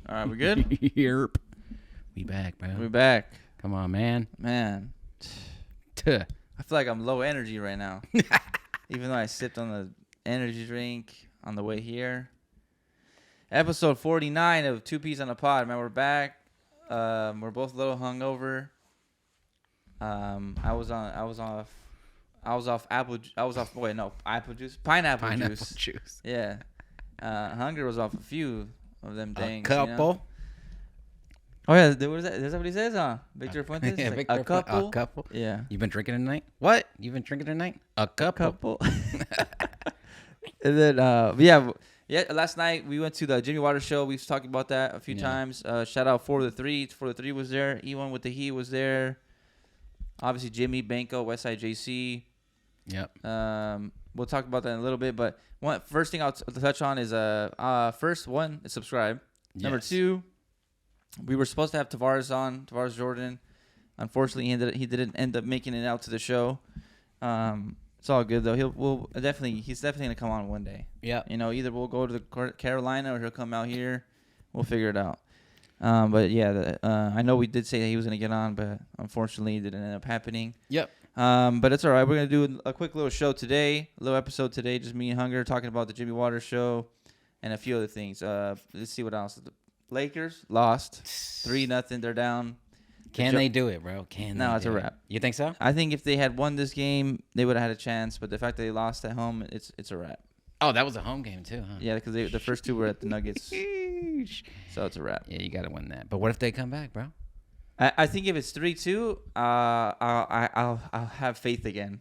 All right, we good? Yerp. We back, bro. We back. Come on, man. Man, Tuh. I feel like I'm low energy right now. Even though I sipped on the energy drink on the way here. Episode 49 of Two Peas on a Pod. Man, we're back. We're both a little hungover. I was off apple juice. Pineapple juice. Yeah. Hunger was off a few of them things. A couple. You know? Oh yeah, what is that? Is that what he says? Victor Fuentes. Yeah, Like, Victor a couple. A couple. Yeah. You been drinking tonight? What? You been drinking tonight? A couple. And then last night we went to the Jimmy Water show. We've talked about that a few times. Shout out 4-3. 4-3 was there. E1 with the Heat was there. Obviously Jimmy, Banco, Westside JC. Yep. We'll talk about that in a little bit, but first thing I'll touch on is first one is subscribe. Yes. Number 2, we were supposed to have Tavares Jordan. Unfortunately, he didn't end up making it out to the show. It's all good though. He's definitely gonna come on one day. Yeah. You know, either we'll go to Carolina or he'll come out here. We'll figure it out. But yeah, I know we did say that he was gonna get on, but unfortunately, it didn't end up happening. Yep. But it's all right. We're gonna do a quick little show today, a little episode today, just me and Hunger talking about the Jimmy Water show and a few other things. Let's see what else. The Lakers lost 3-0. They're down. Can they do it, bro? No, it's a wrap. You think so? I think if they had won this game, they would have had a chance. But the fact that they lost at home, it's a wrap. Oh, that was a home game too, huh? Yeah, because the first two were at the Nuggets, so it's a wrap. Yeah, you gotta win that. But what if they come back, bro? I think if it's 3-2, I'll have faith again.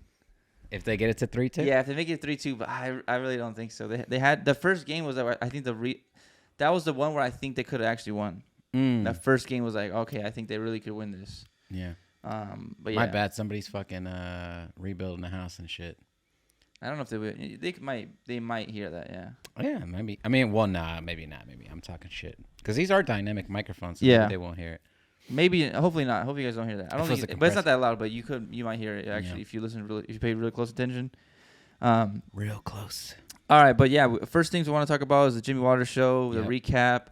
If they get it to 3-2? Yeah, if they make it 3-2, but I really don't think so. They had the first game was I think that was the one where I think they could have actually won. The first game was like, okay, I think they really could win this. Yeah. But yeah. My bad. Somebody's fucking rebuilding the house and shit. I don't know if they would. They might hear that. Yeah. Yeah, maybe. I mean, well, nah, maybe not. Maybe I'm talking shit because these are dynamic microphones. So maybe they won't hear it. Maybe, hopefully not. Hope you guys don't hear that. I don't think, but it's not that loud. But you might hear it actually if you if you pay really close attention. Real close. All right, but yeah, first things we want to talk about is the Jimmy Water show, the recap.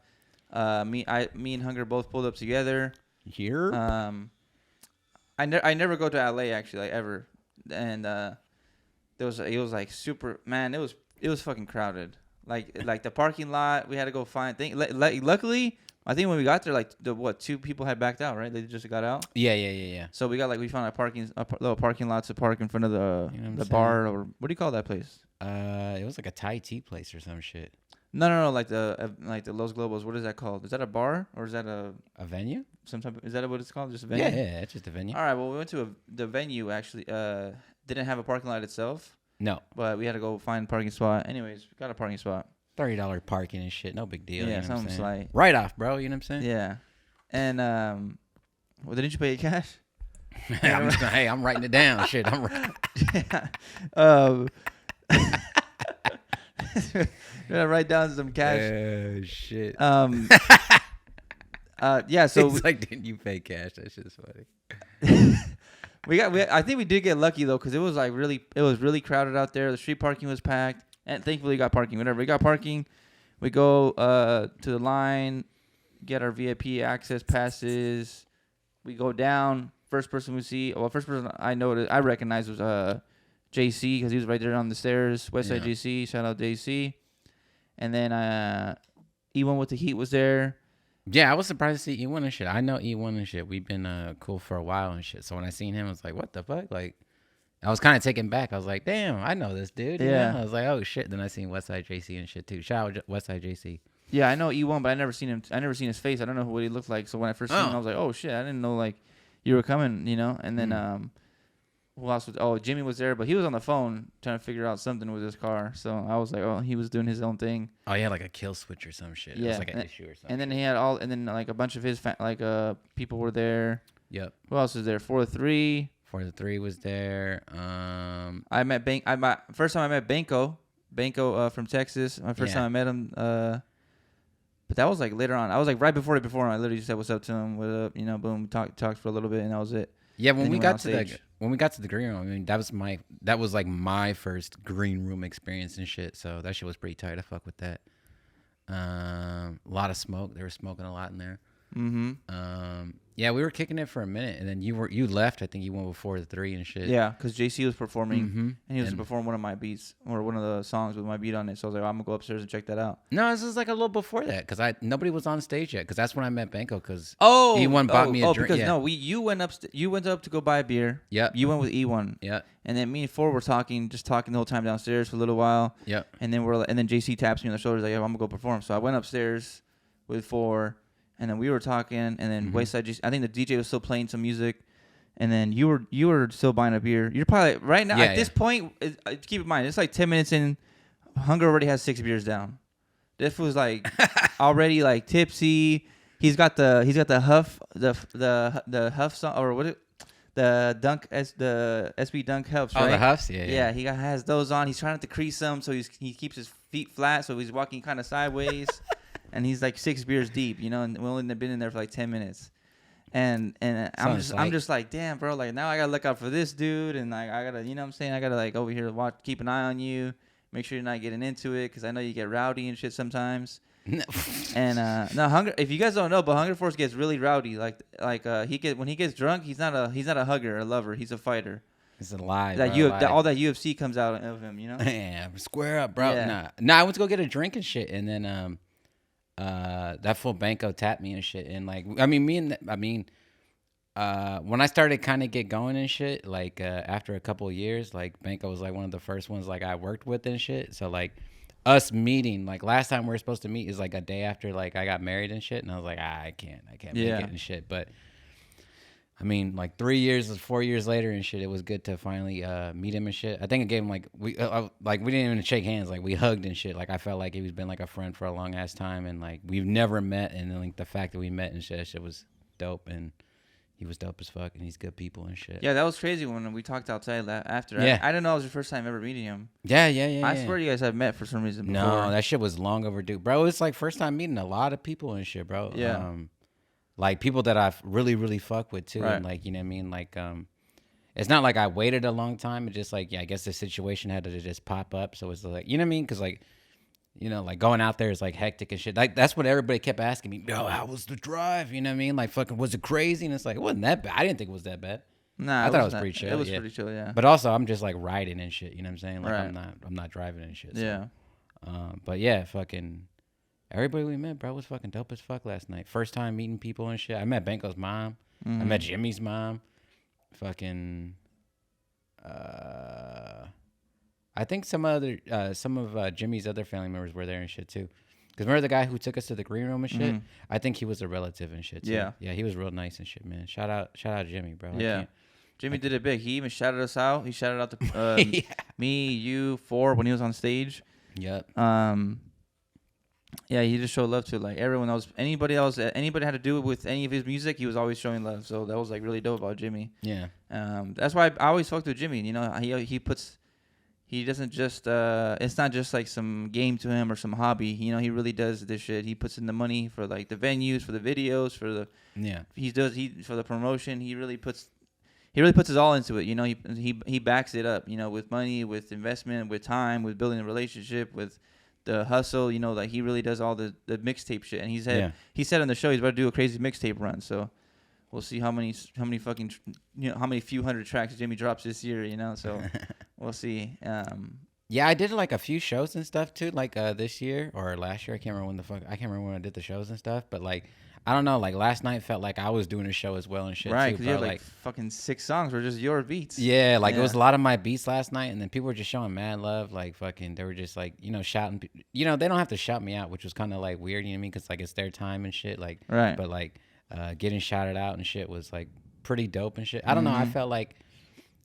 Me and Hunger both pulled up together. Here. I never go to LA actually, like ever, and it was like super, man. It was fucking crowded. Like the parking lot, we had to go find things. Luckily, I think when we got there, like two people had backed out, right? They just got out. Yeah. So we found a little parking lot to park in front of the bar, or what do you call that place? It was like a Thai tea place or some shit. No, like the Los Globos. What is that called? Is that a bar or is that a venue? Is that what it's called? Just a venue? Yeah, it's just a venue. All right. Well, we went to the venue actually. Didn't have a parking lot itself. No. But we had to go find a parking spot. Anyways, we got a parking spot. $30 parking and shit. No big deal. Yeah, you know something slight. Right off, bro. You know what I'm saying? Yeah. And well, didn't you pay it cash? I'm writing it down. Shit, I'm right. Gonna write down some cash. Shit. Yeah. So it's like, didn't you pay cash? That shit's funny. I think we did get lucky though, because it was really crowded out there. The street parking was packed, and thankfully we got parking. Whenever we got parking, we go to the line, get our VIP access passes. We go down. First person I recognized was JC, because he was right there on the stairs. Westside JC, shout out JC. And then E1 with the Heat was there. Yeah, I was surprised to see E1 and shit. I know E1 and shit. We've been cool for a while and shit. So when I seen him, I was like, what the fuck? Like, I was kind of taken back. I was like, damn, I know this dude. Yeah. I was like, oh shit. Then I seen Westside JC and shit too. Shout out Westside JC. Yeah, I know E1, but I never seen him. I never seen his face. I don't know what he looked like. So when I first seen him, I was like, oh shit, I didn't know like you were coming, you know. And then who else was? Oh, Jimmy was there, but he was on the phone trying to figure out something with his car. So I was like, oh, he was doing his own thing. Oh, he had like a kill switch or some shit. Yeah, it was like an issue or something. And then he had like a bunch of his people were there. Yep. Who else was there? 4-3. 4-3 was there. First time I met Banco from Texas. My first time I met him. But that was like later on. I was like right before I literally just said what's up to him. What up? You know, boom. Talked for a little bit, and that was it. Yeah, when we got to the green room, I mean, that was like my first green room experience and shit. So that shit was pretty tight. I fuck with that. A lot of smoke. They were smoking a lot in there. Mm-hmm. Yeah, we were kicking it for a minute, and then you left. I think you went before the 3 and shit. Yeah, because JC was performing, Mm-hmm. and he was performing one of my beats or one of the songs with my beat on it. So I was like, I'm gonna go upstairs and check that out. No, this is like a little before that, because nobody was on stage yet. Because that's when I met Banco. Because E1 bought me a drink. Because yeah. you went up. You went up to go buy a beer. Yep. You went with E1. Yep. And then me and Ford were talking the whole time downstairs for a little while. Yep. And then JC taps me on the shoulder like, I'm gonna go perform. So I went upstairs with Ford, and then we were talking, and then Wayside. I think the DJ was still playing some music. And then you were still buying a beer. You're probably right now at this point. Keep in mind, it's like 10 minutes in. Hunger already has 6 beers down. This was like already like tipsy. He's got the huff the huff song or what the SB Dunk Huffs, right? Oh, the Huffs, yeah. He has those on. He's trying not to crease them, so he keeps his feet flat, so he's walking kind of sideways, and he's like 6 beers deep, and we only been in there for like 10 minutes. And I'm just like, damn, bro, like now I gotta look out for this dude, and like I gotta, what I'm saying, I gotta like over here keep an eye on you, make sure you're not getting into it, because I know you get rowdy and shit sometimes. And no, Hunger. If you guys don't know, but Hunger Force gets really rowdy. When he gets drunk, he's not a hugger, a lover. He's a fighter. It's a lie. All that UFC comes out of him, Yeah, square up, bro. Yeah. Nah. I went to go get a drink and shit, and then that fool Banco tapped me and shit, and like, when I started kind of get going and shit, like after a couple of years, like Banco was like one of the first ones like I worked with and shit. So like us meeting, like last time we were supposed to meet is like a day after like I got married and shit, and I was like, I can't make it and shit. But I mean, like 4 years later and shit, it was good to finally meet him and shit. I think it gave him like we didn't even shake hands, like we hugged and shit. Like I felt like he's been like a friend for a long ass time, and like we've never met, and then like the fact that we met and shit, that shit was dope, and he was dope as fuck, and he's good people and shit. Yeah, that was crazy when we talked outside after. Yeah. I didn't know it was your first time ever meeting him. Yeah. I swear you guys have met for some reason before. No, that shit was long overdue, bro. It's like first time meeting a lot of people and shit, bro. Yeah. Like people that I've really, really fucked with too. Right. And like, you know what I mean? Like, it's not like I waited a long time. It's just like, I guess the situation had to just pop up. So it's like, you know what I mean? Cause like, like going out there is like hectic and shit. Like that's what everybody kept asking me. Yo, how was the drive? You know what I mean? Like fucking, was it crazy? And it's like, it wasn't that bad. I didn't think it was that bad. Nah, I thought it was pretty chill. It was pretty chill, yeah. But also I'm just like riding and shit. You know what I'm saying? Like right. I'm not driving and shit. So. Yeah. But yeah, fucking everybody we met, bro, was fucking dope as fuck last night. First time meeting people and shit. I met Banco's mom. I met Jimmy's mom. Fucking I think some of Jimmy's other family members were there and shit too. Cause remember the guy who took us to the green room and shit? I think he was a relative and shit too. Yeah, he was real nice and shit, man. Shout out Jimmy, bro. Yeah. Jimmy did it big. He even shouted us out. He shouted out to me, you, Ford when he was on stage. Yep. Yeah, he just showed love to like everyone else. Anybody had to do it with any of his music, he was always showing love. So that was like really dope about Jimmy. Yeah. That's why I always fucked with Jimmy. He doesn't just it's not just like some game to him or some hobby. He really does this shit. He puts in the money for like the venues, for the videos, for the for the promotion. He really puts his all into it. He backs it up. With money, with investment, with time, with building a relationship, with the hustle. Like he really does all the mixtape shit. And he said on the show he's about to do a crazy mixtape run. So we'll see how many fucking how many few hundred tracks Jimmy drops this year. So. We'll see. Yeah, I did like a few shows and stuff too, like this year or last year. I can't remember when I did the shows and stuff. But like, I don't know. Like last night felt like I was doing a show as well and shit. Right, too, because you had like fucking 6 songs were just your beats. Yeah, like it was a lot of my beats last night, and then people were just showing mad love. Like fucking, they were just like shouting. They don't have to shout me out, which was kind of like weird. You know what I mean? Because like it's their time and shit. Like right. But like getting shouted out and shit was like pretty dope and shit. I don't know. I felt like.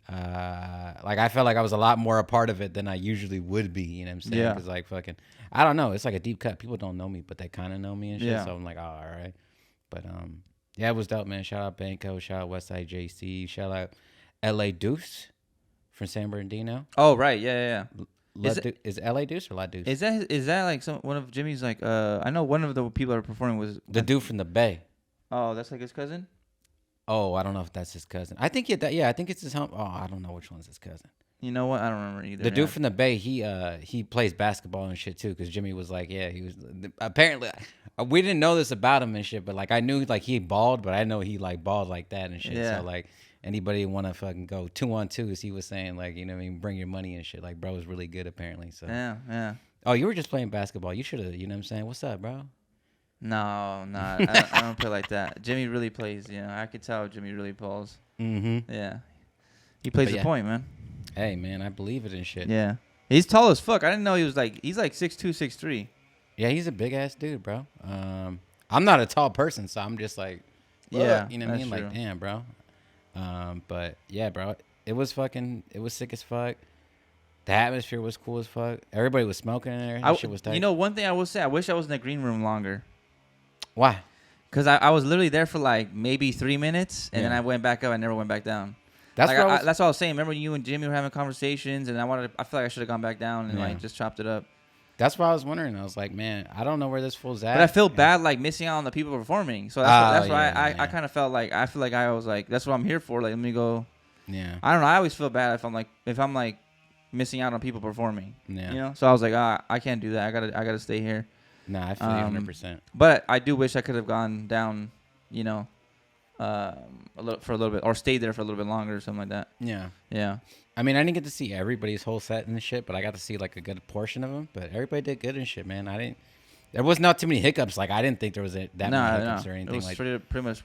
I felt like I was a lot more a part of it than I usually would be, you know what I'm saying? Yeah. Because like fucking, I don't know, it's like a deep cut. People don't know me, but they kind of know me and shit. Yeah. So I'm like, oh, all right. But yeah, it was dope, man. Shout out Banco, shout out Westside JC, shout out LA Deuce from San Bernardino. Oh right, yeah. Is LA Deuce or La Deuce? Is that like one of Jimmy's like I know one of the people that are performing was the dude from the Bay. Oh, that's like his cousin? Oh, I don't know if that's his cousin. I think I think it's his home. Oh, I don't know which one's his cousin. You know what? I don't remember either. The dude from the Bay, he plays basketball and shit too. Because Jimmy was like, yeah, he was apparently. We didn't know this about him and shit, but like I knew like he balled, but I know he like balled like that and shit. Yeah. So like anybody want to fucking go 2-on-2s, he was saying like, you know what I mean, bring your money and shit. Like bro was really good apparently. So Yeah. oh, you were just playing basketball. You should have, you know what I'm saying? What's up, bro? No, I don't play like that. Jimmy really plays. You know, I could tell Jimmy really balls. Mm-hmm. Yeah, he plays the point, man. Hey, man, I believe it and shit. Yeah, he's tall as fuck. I didn't know he's like 6'2", 6'3". Yeah, he's a big ass dude, bro. I'm not a tall person, so I'm just like, yeah, you know what I mean? true. Like, damn, bro. But yeah, bro, it was sick as fuck. The atmosphere was cool as fuck. Everybody was smoking in there. Shit was tight. You know, one thing I will say, I wish I was in the green room longer. Why? Because I was literally there for like maybe 3 minutes, and then I went back up. I never went back down. That's like that's what I was saying. Remember you and Jimmy were having conversations, and I feel like I should have gone back down and like just chopped it up. That's what I was wondering. I was like, man, I don't know where this fool's at. But I feel bad like missing out on the people performing. So that's why I kind of felt like I feel like I was like that's what I'm here for. Like let me go. Yeah. I don't know. I always feel bad if I'm like missing out on people performing. Yeah. You know. So I was like, I can't do that. I gotta stay here. Nah, I feel you 100%. But I do wish I could have gone down. You know. For a little bit, or stayed there for a little bit longer, or something like that. Yeah. I mean, I didn't get to see everybody's whole set and shit, but I got to see like a good portion of them. But everybody did good and shit, man. There was not too many hiccups. Like I didn't think there was that many hiccups or anything. It was like pretty much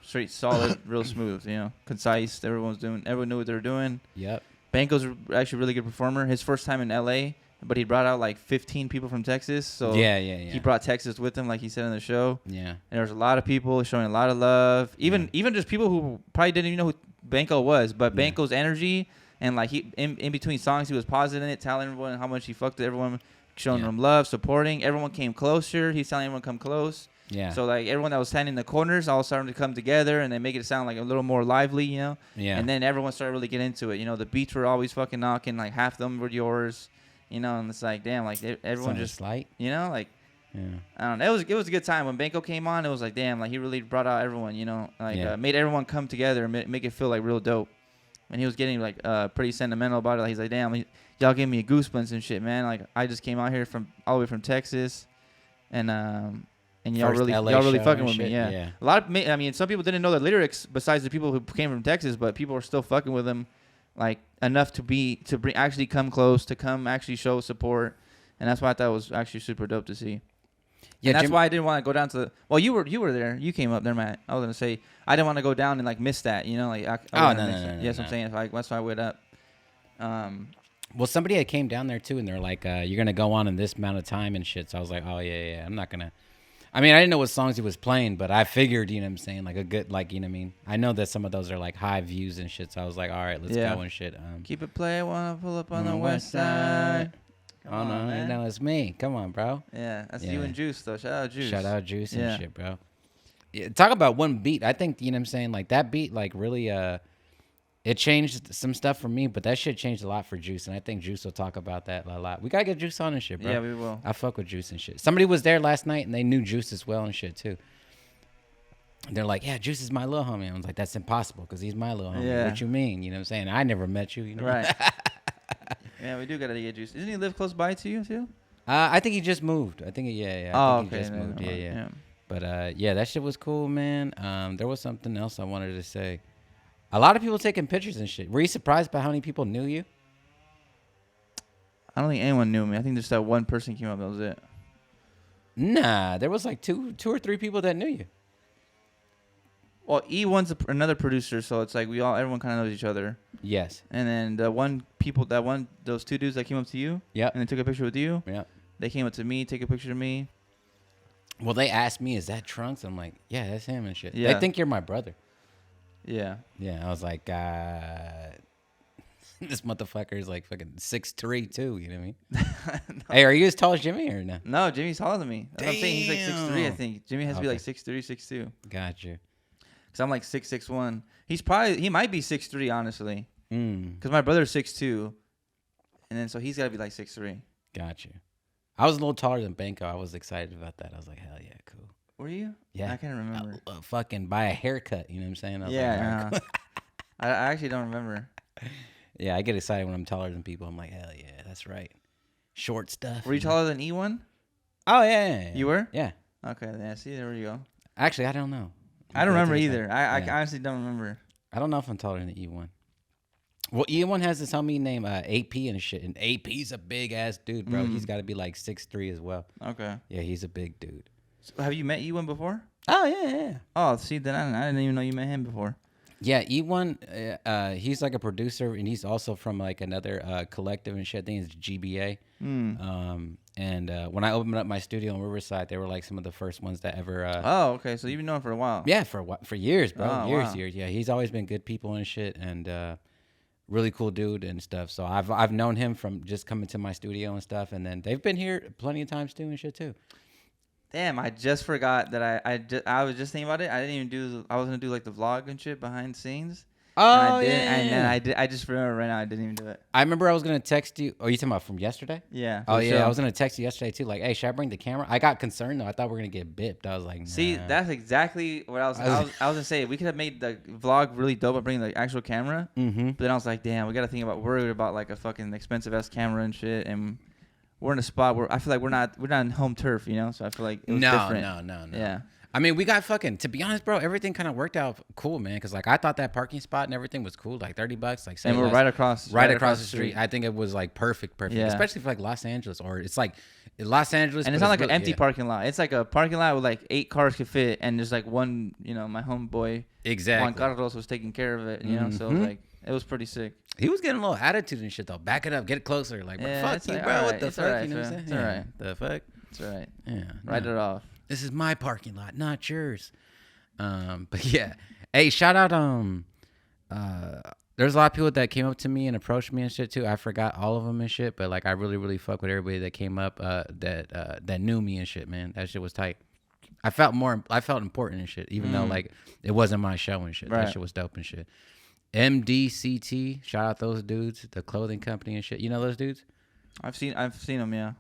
straight, solid, real smooth. You know, concise. Everyone knew what they were doing. Yep. Banco's actually a really good performer. His first time in LA. But he brought out like 15 people from Texas. So yeah. He brought Texas with him, like he said in the show. Yeah. And there was a lot of people showing a lot of love. Even just people who probably didn't even know who Banco was. But Banco's energy and like he in between songs, he was positive in it, telling everyone how much he fucked with everyone, showing them love, supporting. Everyone came closer. He's telling everyone come close. Yeah. So like everyone that was standing in the corners all started to come together and they make it sound like a little more lively, you know. Yeah. And then everyone started really get into it. You know, the beats were always fucking knocking. Like half of them were yours. You know, and it's like, damn, like everyone just, light. You know, like, I don't know. It was a good time when Banco came on. It was like, damn, like he really brought out everyone. You know, like made everyone come together and make it feel like real dope. And he was getting like pretty sentimental about it. Like, he's like, damn, y'all gave me goosebumps and shit, man. Like I just came out here all the way from Texas, and y'all really fucking with me. Yeah. A lot of some people didn't know the lyrics besides the people who came from Texas, but people were still fucking with him. Like enough to actually come close, to come actually show support, and that's why I thought it was actually super dope to see. Yeah, and that's why I didn't want to go down to the. Well, you were there. You came up there, Matt. I was gonna say I didn't want to go down and like miss that. You know, like no. Yes, I'm saying that's why I went up. Well, somebody had came down there too, and they're like, "You're gonna go on in this amount of time and shit." So I was like, "Oh yeah, I'm not gonna." I mean, I didn't know what songs he was playing, but I figured, you know what I'm saying, like a good, like, you know what I mean? I know that some of those are like high views and shit, so I was like, all right, let's go and shit. Keep it playing while I pull up on the west side. Come on, man. No, it's me. Come on, bro. Yeah, that's you and Juice, though. Shout out Juice. Shout out Juice and shit, bro. Yeah, talk about one beat. I think, you know what I'm saying, like that beat, like really, it changed some stuff for me, but that shit changed a lot for Juice, and I think Juice will talk about that a lot. We gotta get Juice on and shit, bro. Yeah, we will. I fuck with Juice and shit. Somebody was there last night, and they knew Juice as well and shit, too. They're like, yeah, Juice is my little homie. I was like, that's impossible, because he's my little homie. Yeah. What you mean? You know what I'm saying? I never met you, you know? Right. Yeah, we do gotta get Juice. Doesn't he live close by to you, too? I think he just moved. I think, yeah. I think he just moved. Yeah. But, yeah, that shit was cool, man. There was something else I wanted to say. A lot of people taking pictures and shit. Were you surprised by how many people knew you? I don't think anyone knew me. I think just that one person came up. That was it. Nah, there was like two or three people that knew you. Well, E1's another producer, so it's like everyone kind of knows each other. Yes. And then those two dudes that came up to you. Yeah. And they took a picture with you. Yeah. They came up to me, take a picture of me. Well, they asked me, "Is that Trunks?" I'm like, "Yeah, that's him and shit." Yeah. They think you're my brother. Yeah. Yeah, I was like, this motherfucker is like fucking 6'3" too. You know what I mean? No. Hey, are you as tall as Jimmy or no? No, Jimmy's taller than me. That's what I'm saying. He's like 6'3", I think. Jimmy has to be like 6'3", 6'2". Gotcha. Because I'm like 6'1". He might be 6'3", honestly. Because my brother's 6'2", and then so he's got to be like 6'3". Gotcha. I was a little taller than Banco. I was excited about that. I was like, hell yeah, cool. Were you? Yeah. I can't remember. Fucking buy a haircut. You know what I'm saying? I was like, I actually don't remember. Yeah, I get excited when I'm taller than people. I'm like, hell yeah, that's right. Short stuff. Were you taller than E1? Oh yeah. You were? Yeah. Okay, yeah. See, there you go. Actually, I don't know. I don't remember either. I Yeah. honestly don't remember. I don't know if I'm taller than E1. Well, E1 has this homie named AP and shit, and AP's a big ass dude, bro. He's got to be like 6'3" as well. Okay. Yeah, he's a big dude. So have you met E1 before? Oh yeah. Oh, see, then I didn't even know you met him before. Yeah, E1, he's like a producer, and he's also from like another collective and shit. I think it's GBA. And when I opened up my studio in Riverside, they were like some of the first ones that ever. Oh, okay. So you've been knowing for a while. Yeah, for years, bro. Oh, years. wow. Yeah, he's always been good people and shit, and really cool dude and stuff. So I've known him from just coming to my studio and stuff, and then they've been here plenty of times too and shit too. Damn, I just forgot that I was just thinking about it. I didn't even do. I was gonna do like the vlog and shit behind the scenes. Oh, and I didn't, yeah. And then I did. I just remember right now I didn't even do it. I remember I was gonna text you. Oh, you talking about from yesterday? Yeah. Oh for yeah, sure. I was gonna text you yesterday too. Like, hey, should I bring the camera? I got concerned though. I thought we were gonna get bipped. I was like, nah. See, that's exactly what I was gonna say. We could have made the vlog really dope by bringing the actual camera. Mm-hmm. But then I was like, damn, we got to think about worried about like a fucking expensive ass camera and shit, and we're in a spot where I feel like we're not in home turf, you know. So I feel like it was different. No. Yeah. I mean, we got fucking. To be honest, bro, everything kind of worked out cool, man. Because like I thought that parking spot and everything was cool, like $30, like. And we're right across the street. I think it was like perfect, Yeah. especially for like Los Angeles, or it's like Los Angeles, And it's not like an empty parking lot. It's like a parking lot where like 8 cars could fit, and there's like one. You know, my homeboy exactly. Juan Carlos was taking care of it. You know, so like it was pretty sick. He was getting a little attitude and shit though. Back it up, get it closer. Like, bro, Yeah, fuck you, like, bro. all What right, the it's fuck? all right, You know what I'm fam. saying? It's all right. The fuck? That's right. Yeah. Write it off. This is my parking lot, not yours. But yeah. Hey, shout out. There's a lot of people that came up to me and approached me and shit too. I forgot all of them and shit, but like I really, really fuck with everybody that came up. That knew me and shit, man. That shit was tight. I felt important and shit, even though like it wasn't my show and shit. Right. That shit was dope and shit. MDCT, shout out those dudes, the clothing company and shit. You know those dudes? I've seen them. Yeah.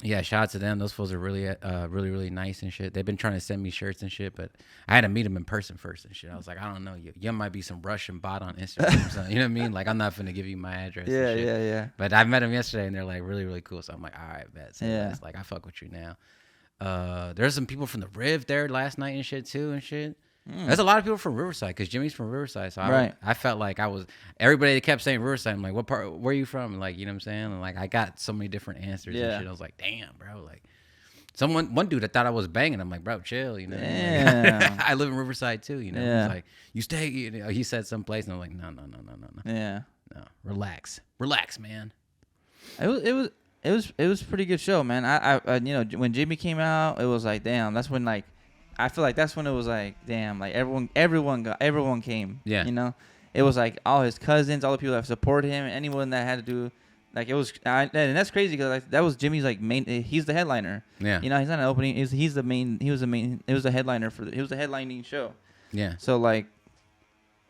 Yeah, shout out to them. Those fools are really, really nice and shit. They've been trying to send me shirts and shit, but I had to meet them in person first and shit. I was like, I don't know, you might be some Russian bot on Instagram or something. You know what I mean? Like, I'm not finna give you my address. Yeah, and shit. yeah. But I met them yesterday and they're like really, really cool. So I'm like, all right, bet. So Yeah. it's like I fuck with you now. There's some people from the Riv there last night and shit too and shit. There's a lot of people from Riverside because Jimmy's from Riverside. So I felt like I was, everybody that kept saying Riverside. I'm like, what part, where are you from? And like, you know what I'm saying? And like, I got so many different answers and shit. I was like, damn, bro. Like, one dude that thought I was banging. I'm like, bro, chill, you know. Damn. I live in Riverside too, you know. Yeah. He's like, you stay, you know, he said someplace. And I'm like, no. Yeah. No, relax, man. It was a pretty good show, man. I you know, when Jimmy came out, it was like, damn. That's when like, I feel like that's when it was like, damn, like everyone came. Yeah. You know, it was like all his cousins, all the people that support him, and anyone that had to do, like it was, and that's crazy because like, that was Jimmy's like main. He's the headliner. Yeah. You know, he's not an opening. He's the main. He was the main. It was the headliner he was the headlining show. Yeah. So like,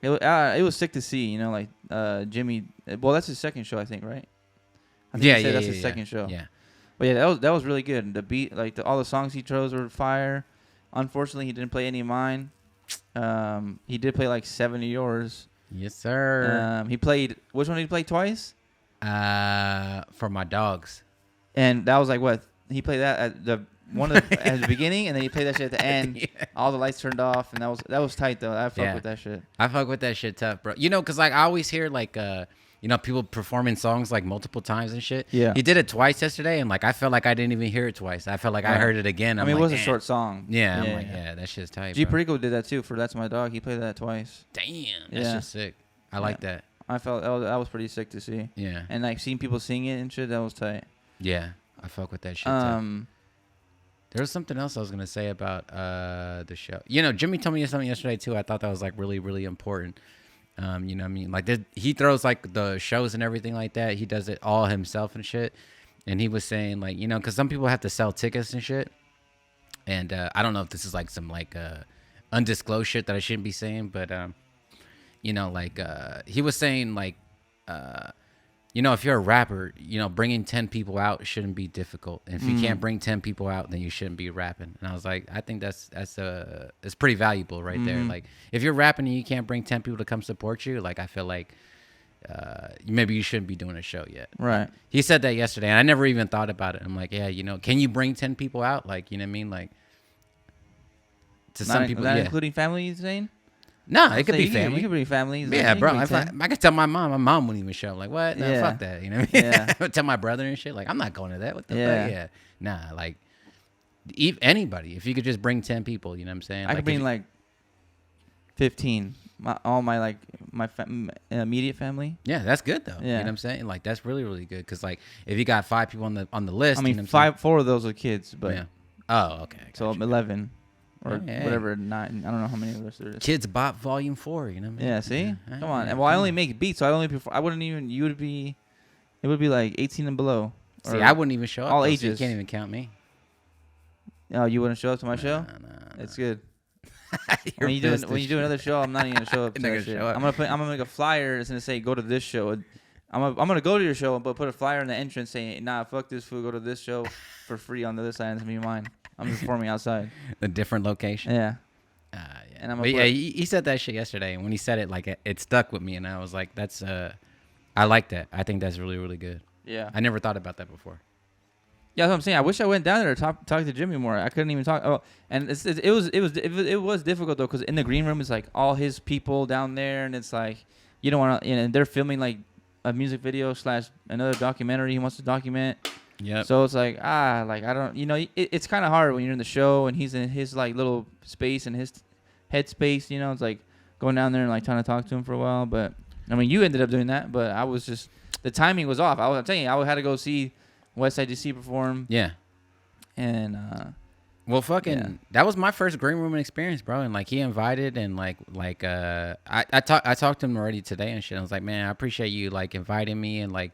it was sick to see. You know, like Jimmy. Well, that's his second show, I think, right? I think that's his second show. Yeah. But yeah, that was really good. The beat, like all the songs he chose were fire. Unfortunately, he didn't play any of mine. He did play like 7 of yours. Yes, sir. He played, which one did he play twice? For my dogs. And that was like what? He played that at the at the beginning, and then he played that shit at the end. Yeah. All the lights turned off, and that was tight though. I fuck with that shit. I fuck with that shit tough, bro. You know, cause like I always hear like you know, people performing songs like multiple times and shit. Yeah. He did it twice yesterday, and like I felt like I didn't even hear it twice. I felt like I heard it again. I mean, it was a short song. Yeah, I'm like, that shit's tight. G Perico did that too for That's My Dog. He played that twice. Damn, that's just sick. I like that. I felt that was pretty sick to see. Yeah. And like seeing people sing it and shit, that was tight. Yeah, I fuck with that shit. There was something else I was gonna say about the show. You know, Jimmy told me something yesterday too. I thought that was like really, really important. You know what I mean? Like he throws like the shows and everything like that. He does it all himself and shit. And he was saying like, you know, because some people have to sell tickets and shit. And I don't know if this is like some like undisclosed shit that I shouldn't be saying, but you know, like he was saying like, you know, if you're a rapper, you know, bringing 10 people out shouldn't be difficult. And if you can't bring 10 people out, then you shouldn't be rapping. And I was like, I think that's it's pretty valuable right there. Like if you're rapping and you can't bring 10 people to come support you, like I feel like maybe you shouldn't be doing a show yet. Right. He said that yesterday, and I never even thought about it. I'm like, yeah, can you bring 10 people out? Like, you know what I mean? Like, to some people, not yeah. including family, you saying? No, it could be family. You could bring family. Yeah, bro. I could tell my mom wouldn't even show. I'm like, what? No, fuck that. You know what I mean? Yeah. I would tell my brother and shit. Like, I'm not going to that. What the Yeah. fuck? Yeah. Nah, like, anybody. If you could just bring 10 people, you know what I'm saying? I could bring like 15. All my immediate family. Yeah, that's good though. Yeah. You know what I'm saying? Like, that's really, really good. Because like, if you got 5 people on the list, I mean, you know what I'm saying? 4 of those are kids, but Yeah. Oh, okay. so 11 or Hey. whatever 9. I don't know how many of us there is. Kids Bop Volume 4. You know what I mean? Yeah. See, Yeah. come on. Yeah, And well, I come only on. make beats, so I only prefer. I wouldn't even. You would be. It would be like 18 and below. See, Or- I wouldn't even show up. all though, so ages. you can't even count me. Oh, you wouldn't show up to my show? Nah. That's good. You're When you do another show, I'm not even gonna show up. To Not that gonna shit. show up. I'm gonna make a flyer. It's gonna say go to this show. I'm gonna go to your show, but put a flyer in the entrance saying, nah, fuck this fool. Go to this show for free on the other side. And it's gonna be mine. I'm just performing outside. A different location. Yeah. Yeah. And I'm But gonna yeah, put- he said that shit yesterday, and when he said it, like it stuck with me, and I was like, "That's I like that. I think that's really, really good." Yeah. I never thought about that before. Yeah, that's what I'm saying. I wish I went down there to talk to Jimmy more. I couldn't even talk. Oh, and it was difficult though, because in the green room it's like all his people down there, and it's like you don't want to. And they're filming like a music video / another documentary he wants to document. Yep. So it's like like I don't. It's kind of hard when you're in the show and he's in his like little space and his head space. It's like going down there and like trying to talk to him for a while. But I mean, you ended up doing that, but I was just the timing was off. I'm telling you, I had to go see West Side DC perform. Yeah. And Well, fucking, Yeah. that was my first green room experience, bro. And like he invited, and I talked to him already today and shit. I was like, man, I appreciate you like inviting me and like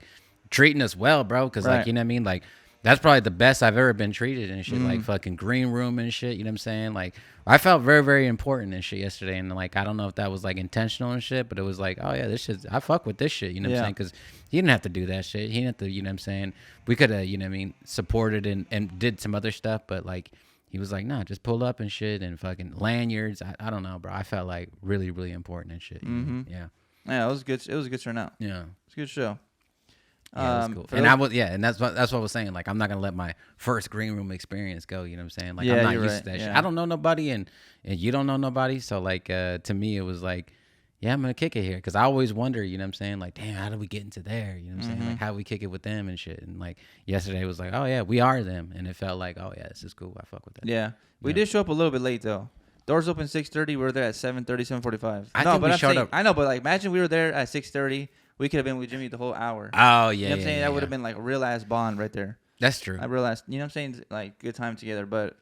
treating us well, bro. Because like, Right. you know what I mean? Like that's probably the best I've ever been treated and shit. Mm-hmm. Like fucking green room and shit. You know what I'm saying? Like I felt very, very important and shit yesterday. And like I don't know if that was like intentional and shit, but it was like, oh yeah, this shit. I fuck with this shit. You know what I'm Yeah. saying? Because he didn't have to do that shit. He didn't have to. You know what I'm saying? We could have, you know what I mean, supported and did some other stuff, but like. He was like, nah, just pull up and shit and fucking lanyards. I don't know, bro. I felt like really, really important and shit. You know? Mhm. Yeah. yeah, it was good. It was a good turnout. Yeah. It's a good show. Yeah, that's cool. And and that's what I was saying. Like, I'm not gonna let my first green room experience go. You know what I'm saying? Like, Yeah, I'm not you're used right. to that shit. Yeah. I don't know nobody, and you don't know nobody. So like, to me, it was like, yeah, I'm gonna kick it here, because I always wonder. You know what I'm saying? Like, damn, how did we get into there? You know what I'm saying? Like, how do we kick it with them and shit? And like yesterday was like, oh yeah, we are them, and it felt like, oh yeah, this is cool. I fuck with that. Yeah, we Yeah. did show up a little bit late though. Doors open 6:30. We were there at 7:30, 7:45. I No, think but we I'm showed saying, up- I know, but like, imagine we were there at 6:30. We could have been with Jimmy the whole hour. Oh yeah, You know what I'm yeah, saying? yeah, That would yeah. have been like a real ass bond right there. That's true. I realized, you know what I'm saying? Like good time together. But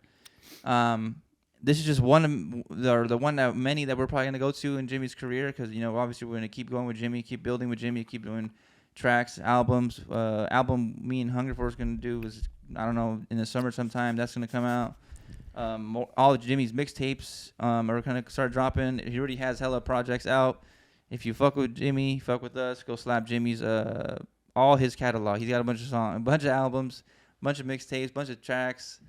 this is just one of the one that many that we're probably gonna go to in Jimmy's career, because obviously we're gonna keep going with Jimmy, keep building with Jimmy, keep doing tracks, albums. Album me and Hunger Force gonna do is, I don't know, in the summer sometime. That's gonna come out. All of Jimmy's mixtapes are gonna start dropping. He already has hella projects out. If you fuck with Jimmy, fuck with us. Go slap Jimmy's all his catalog. He's got a bunch of songs, a bunch of albums, bunch of mixtapes, bunch of tracks.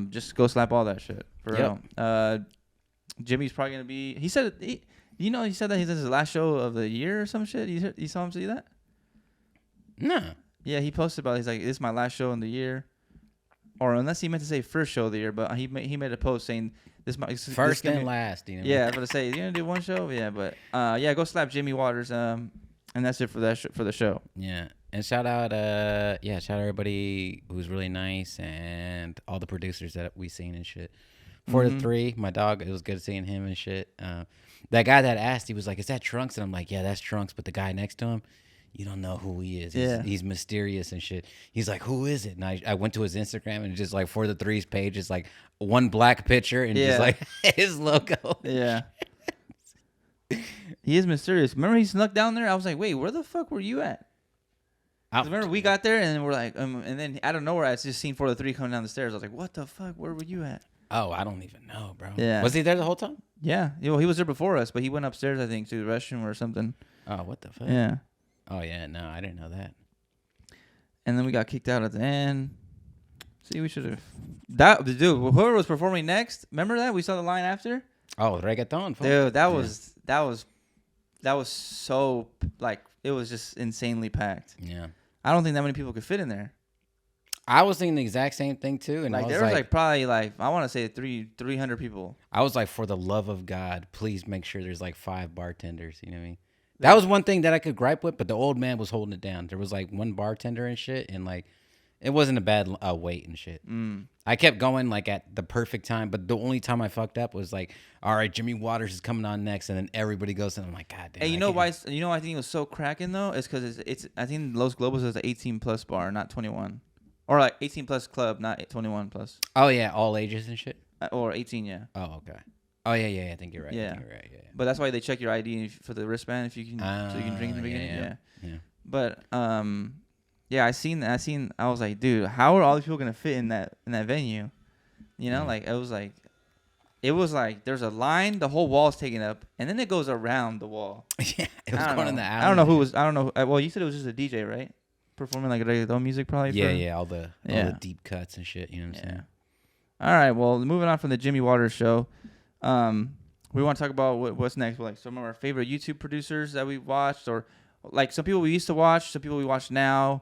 Just go slap all that shit for Yep. real. Jimmy's probably gonna be. He said, he said that he's in his last show of the year or some shit. You saw him say that? No. Yeah, he posted about it. He's like, this is my last show in the year, or unless he meant to say first show of the year, but he made a post saying this First gonna and be- last. You know. Yeah, I was gonna say, you gonna do one show? Yeah, but yeah, go slap Jimmy Waters. And that's it for for the show. Yeah. And shout out shout out everybody who's really nice, and all the producers that we seen and shit. 4-3, my dog, it was good seeing him and shit. That guy that asked, he was like, is that Trunks? And I'm like, yeah, that's Trunks. But the guy next to him, you don't know who he is. He's mysterious and shit. He's like, who is it? And I went to his Instagram, and it's just like 4-3's page is like one black picture and just like his logo. Yeah. He is mysterious. Remember he snuck down there? I was like, wait, where the fuck were you at? 'Cause remember we got there and we're like, and then out of nowhere I just seen 4-3 coming down the stairs. I was like, what the fuck? Where were you at? Oh, I don't even know, bro. Yeah. Was he there the whole time? Yeah, he was there before us, but he went upstairs, I think, to the restroom or something. Oh, what the fuck? Yeah. Oh, yeah, no, I didn't know that. And then we got kicked out at the end. See, we should have. That dude, whoever was performing next, remember that we saw the line after. Oh, reggaeton. Fuck. Dude, that was that was so like it was just insanely packed. Yeah. I don't think that many people could fit in there. I was thinking the exact same thing too, and Like I was there was like like probably like I want to say 300 people. I was like, for the love of God, please make sure there's like 5 bartenders. You know what I mean? That was one thing that I could gripe with, but the old man was holding it down. There was like one bartender and shit, and like it wasn't a bad wait and shit. I kept going like at the perfect time, but the only time I fucked up was like, all right, Jimmy Waters is coming on next, and then everybody goes, and I'm like, God damn. And you know why? You know why I think it was so cracking though? It's because it's I think Los Globos is an 18 plus bar, not 21, or like 18 plus club, not 21 plus. Oh yeah, all ages and shit. Or 18, yeah. Oh okay. Oh yeah. I think you're right. Yeah. I think you're right. Yeah. But that's why they check your ID for the wristband if you can, so you can drink in the beginning. Yeah. But yeah, I was like, dude, how are all these people gonna fit in that venue? You know, like it was like there's a line, the whole wall's taken up, and then it goes around the wall. Yeah, it was going in the alley. I don't know who was. I don't know. Well, you said it was just a DJ, right? Performing like reggaeton music, probably. Yeah, all the deep cuts and shit. You know what I'm saying? All right. Well, moving on from the Jimmy Waters show, we want to talk about what's next. Like some of our favorite YouTube producers that we watched, or like some people we used to watch, some people we watch now.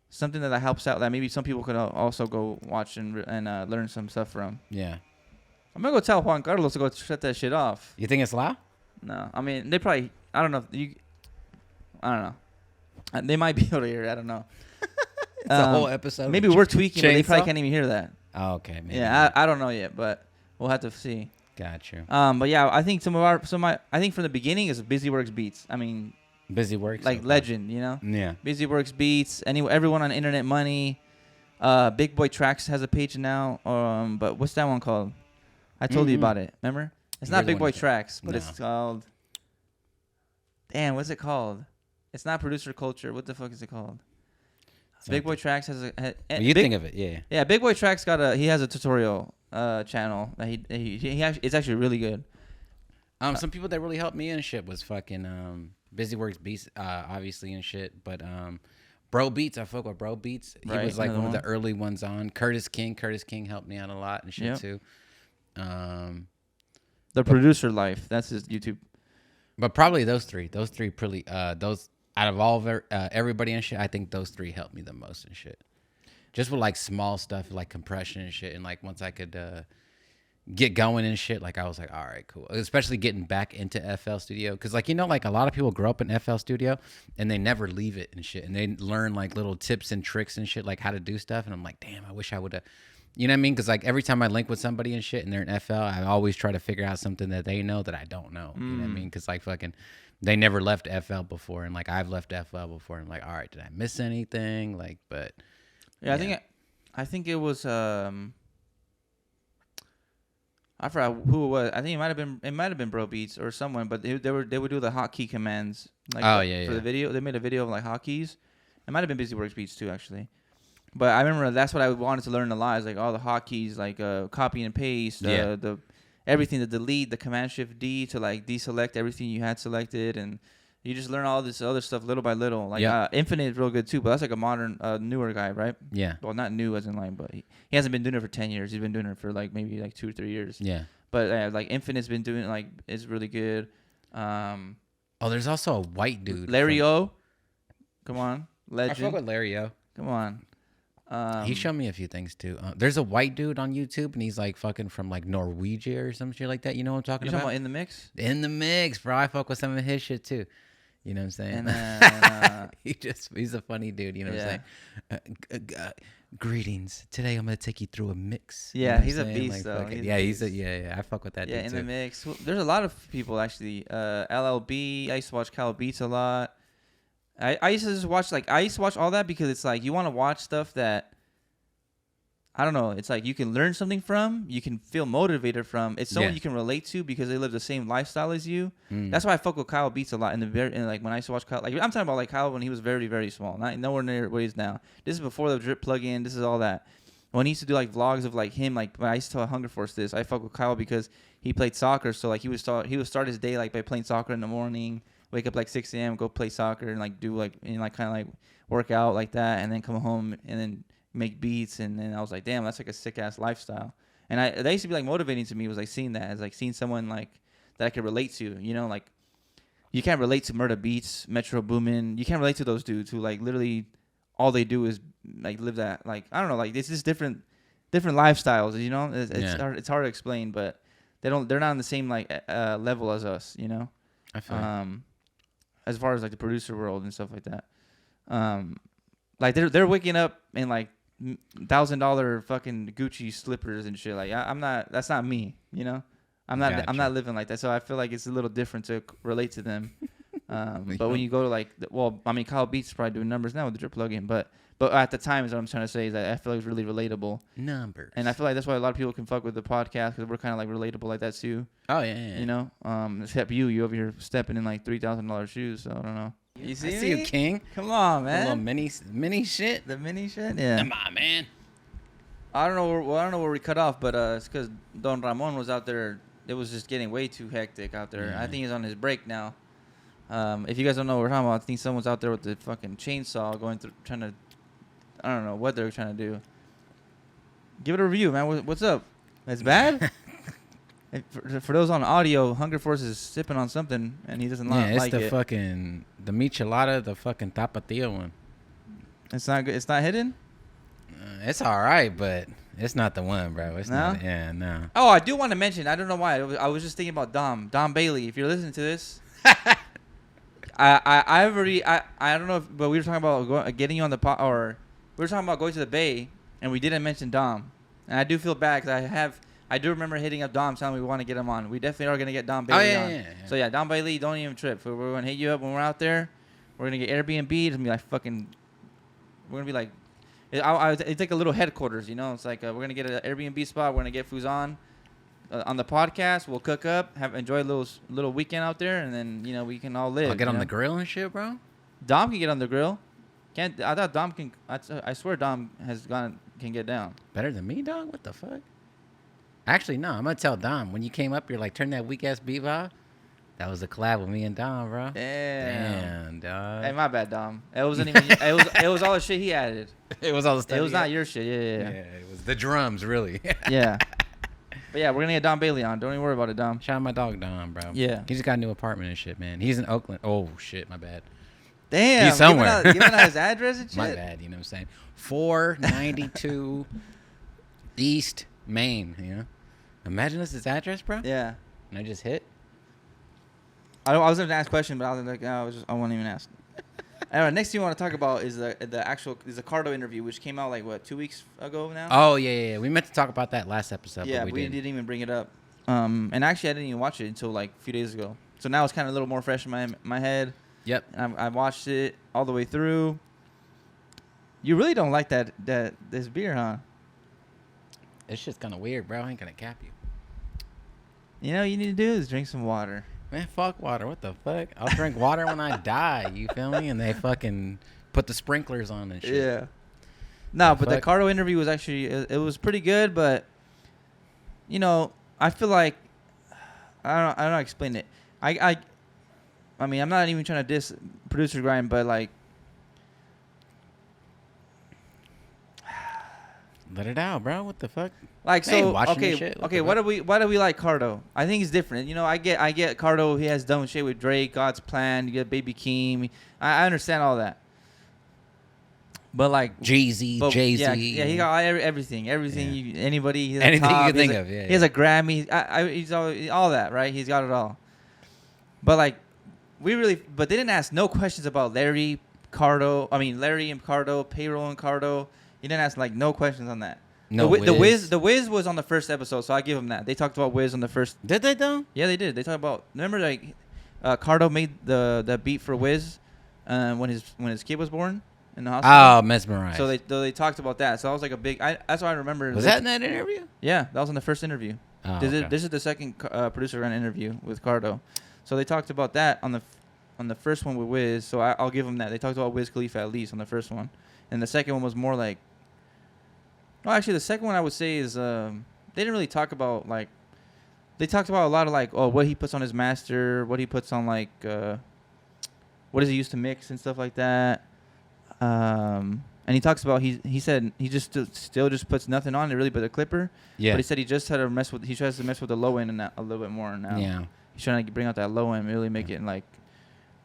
Something that helps out that maybe some people could also go watch and learn some stuff from. Yeah. I'm gonna go tell Juan Carlos to go shut that shit off. You think it's loud? No, I mean they probably. I don't know. I don't know. They might be able to hear it. I don't know. It's a whole episode. Maybe we're tweaking, but they probably can't even hear that. Oh, okay. Maybe yeah, I don't know yet, but we'll have to see. Got you. But yeah, I think I think from the beginning is Busy Works Beats. I mean, Busy Works, like legend, you know. Yeah. Busy Works Beats. Everyone on Internet Money. Big Boy Tracks has a page now. But what's that one called? I told you about it. Remember? It's not Big Boy Tracks, but it's called. Damn, what's it called? It's not Producer Culture. What the fuck is it called? Big Boy Tracks has a. Think of it, yeah. Yeah, Big Boy Tracks he has a tutorial channel that he actually, it's actually really good. Some people that really helped me and shit was fucking Busy Works Beats, obviously and shit, but Bro Beats, I fuck with Bro Beats. He was like one of the early ones on. Curtis King helped me out a lot and shit too. The Producer Life, that's his YouTube. But probably those three pretty those out of all of everybody and shit, I think those 3 helped me the most and shit. Just with like small stuff like compression and shit, and like once I could get going and shit, like I was like, all right, cool. Especially getting back into FL Studio, because like, you know, like a lot of people grow up in FL Studio and they never leave it and shit, and they learn like little tips and tricks and shit, like how to do stuff. And I'm like, damn, I wish I would have, you know what I mean? Because like every time I link with somebody and shit and they're in FL, I always try to figure out something that they know that I don't know. You know what I mean? Because like fucking they never left FL before, and like I've left FL before, and I'm like, all right, did I miss anything? Like, but yeah. I think it was I forgot who it was. I think it might have been Bro Beats or someone, but they would do the hotkey commands like for the video. They made a video of like hotkeys. It might have been Busy Works Beats too, actually. But I remember that's what I wanted to learn a lot, is like all the hotkeys, like copy and paste, the everything, the delete, the Command Shift D to like deselect everything you had selected, and you just learn all this other stuff little by little. Like Infinite is real good too, but that's like a modern, newer guy, right? Yeah. Well, not new as in like, but he hasn't been doing it for 10 years. He's been doing it for like maybe like 2 or 3 years. Yeah. But like Infinite's been doing it, like, it's really good. There's also a white dude. Larry O. Come on. Legend. I fuck with Larry O. Come on. He showed me a few things too. There's a white dude on YouTube, and he's like fucking from like Norwegia or some shit like that. You know what I'm talking about? Talking about In the Mix? In the Mix, bro. I fuck with some of his shit too. You know what I'm saying? And, he's a funny dude. You know what I'm saying? Greetings. Today I'm gonna take you through a mix. Yeah, he's a beast like, though. I fuck with that. Yeah, dude In too. the Mix. There's a lot of people actually. LLB. I used to watch Cal Beats a lot. I used to just watch all that because it's like you want to watch stuff that, I don't know, it's like you can learn something from, you can feel motivated from. It's someone you can relate to because they live the same lifestyle as you. That's why I fuck with Kyle Beats a lot. Like when I used to watch Kyle, like I'm talking about like Kyle when he was very, very small, nowhere near what he is now. This is before the drip plug-in. This is all that. When he used to do like vlogs of like him, like when I used to tell Hunger Force this, I fuck with Kyle because he played soccer. So like he would start his day like by playing soccer in the morning. Wake up like 6 a.m., go play soccer, and like do like, and like kind of like work out like that, and then come home and then make beats. And then I was like, damn, that's like a sick ass lifestyle. And that used to be like motivating to me, was like seeing that, as like seeing someone like that I could relate to, you know, like you can't relate to Murda Beats, Metro Boomin. You can't relate to those dudes who like literally all they do is like live that, like, I don't know, like it's just different lifestyles, you know. It's hard to explain, but they're not on the same like level as us, you know. I feel as far as like the producer world and stuff like that. Like they're waking up in like $1,000 fucking Gucci slippers and shit. Like I'm not. That's not me. You know. I'm not living like that. So I feel like it's a little different to relate to them. But when you go to like, Kyle Beats is probably doing numbers now with the drip plugin. But at the time, is what I'm trying to say, is that I feel like it's really relatable. Numbers. And I feel like that's why a lot of people can fuck with the podcast, because we're kind of like relatable like that too. Oh yeah. You know. Except you over here stepping in like $3,000 shoes. So I don't know. I see you, King. Come on, man. A little mini shit. The mini shit. Yeah. Come on, man. I don't know where we cut off, but it's because Don Ramon was out there. It was just getting way too hectic out there. Yeah. I think he's on his break now. If you guys don't know what we're talking about, I think someone's out there with the fucking chainsaw going through, trying to, I don't know what they're trying to do. Give it a review, man. What's up? It's bad? For those on audio, Hunger Force is sipping on something, and he doesn't like it. Yeah, it's the fucking, the michelada, the fucking tapatio one. It's not good. It's not hidden? It's all right, but it's not the one, bro. It's No? not. Yeah, no. Oh, I do want to mention, I don't know why. I was just thinking about Dom Bailey. If you're listening to this, I don't know, but we were talking about getting you on the or we were talking about going to the Bay, and we didn't mention Dom. And I do feel bad because I do remember hitting up Dom, telling me we want to get him on. We definitely are going to get Dom Bailey on. Yeah. So yeah, Dom Bailey, don't even trip. We're going to hit you up when we're out there. We're going to get Airbnb. It's going to be like fucking, we're going to be like, it's like a little headquarters, you know. It's like we're gonna get an Airbnb spot. We're gonna get Fuzan on the podcast. We'll cook up, enjoy a little weekend out there, and then we can all live. I'll get on the grill and shit, bro. Dom can get on the grill. I thought Dom can. I swear Dom can get down. Better than me, dog. What the fuck? Actually, no. I'm gonna tell Dom when you came up here, like turn that weak ass beat off. That was a collab with me and Dom, bro. Damn, dog. Hey, my bad, Dom. It wasn't even. it was all the shit he added. It was all the stuff. It was not your shit. Yeah. It was the drums, really. Yeah. But yeah, we're gonna get Dom Bailey on. Don't even worry about it, Dom. Shout out my dog, Dom, bro. Yeah. He just got a new apartment and shit, man. He's in Oakland. Oh shit, my bad. Damn. He's somewhere. Giving out his address and shit. My bad. You know what I'm saying? 492 East Main. You know. Imagine this is his address, bro. Yeah. And I just hit. I was going to ask a question, but I was like, I won't even ask. Anyway, next thing we want to talk about is the Cardo interview, which came out like 2 weeks ago now. Oh yeah. We meant to talk about that last episode. Yeah, but we didn't even bring it up. And actually, I didn't even watch it until like a few days ago. So now it's kind of a little more fresh in my head. Yep. And I watched it all the way through. You really don't like this beer, huh? It's just kind of weird, bro. I ain't gonna cap you. You know what you need to do is drink some water. Man, fuck water. What the fuck? I'll drink water when I die. You feel me? And they fucking put the sprinklers on and shit. Yeah. No, but the Cardo interview was actually, it was pretty good, but, I feel like, I don't know how to explain it. I mean, I'm not even trying to diss Producer Grind, but like, let it out, bro. What the fuck? Like, so okay. Why do we like Cardo? I think he's different. I get Cardo. He has done shit with Drake, God's Plan. You get Baby Keem. I understand all that. But like Jay-Z. Yeah, he got everything. Anything you can think of. Yeah, he has a Grammy. He's all that, right? He's got it all. But like, but they didn't ask no questions about Larry and Cardo, Payroll and Cardo. He didn't ask like no questions on that. No, the Wiz was on the first episid, so I give him that. They talked about Wiz on the first. Did they though? Yeah, they did. They talked about, remember like, Cardo made the beat for Wiz, when his kid was born in the hospital. Oh, Mesmerized. So they talked about that. So that was like a big. That's what I remember. Was that in that interview? Yeah, that was in the first interview. Oh, This is the second producer run interview with Cardo. So they talked about that on the first one with Wiz. So I'll give them that. They talked about Wiz Khalifa at least on the first one, and the second one was more like. No, actually, the second one I would say is they didn't really talk about like. They talked about a lot of like what he puts on his master, what he puts on like what does he use to mix and stuff like that. And he talks about he said he just still just puts nothing on it really but a clipper. Yeah. But he said he tries to mess with the low end and that a little bit more now. Yeah. He's trying to bring out that low end, really make it like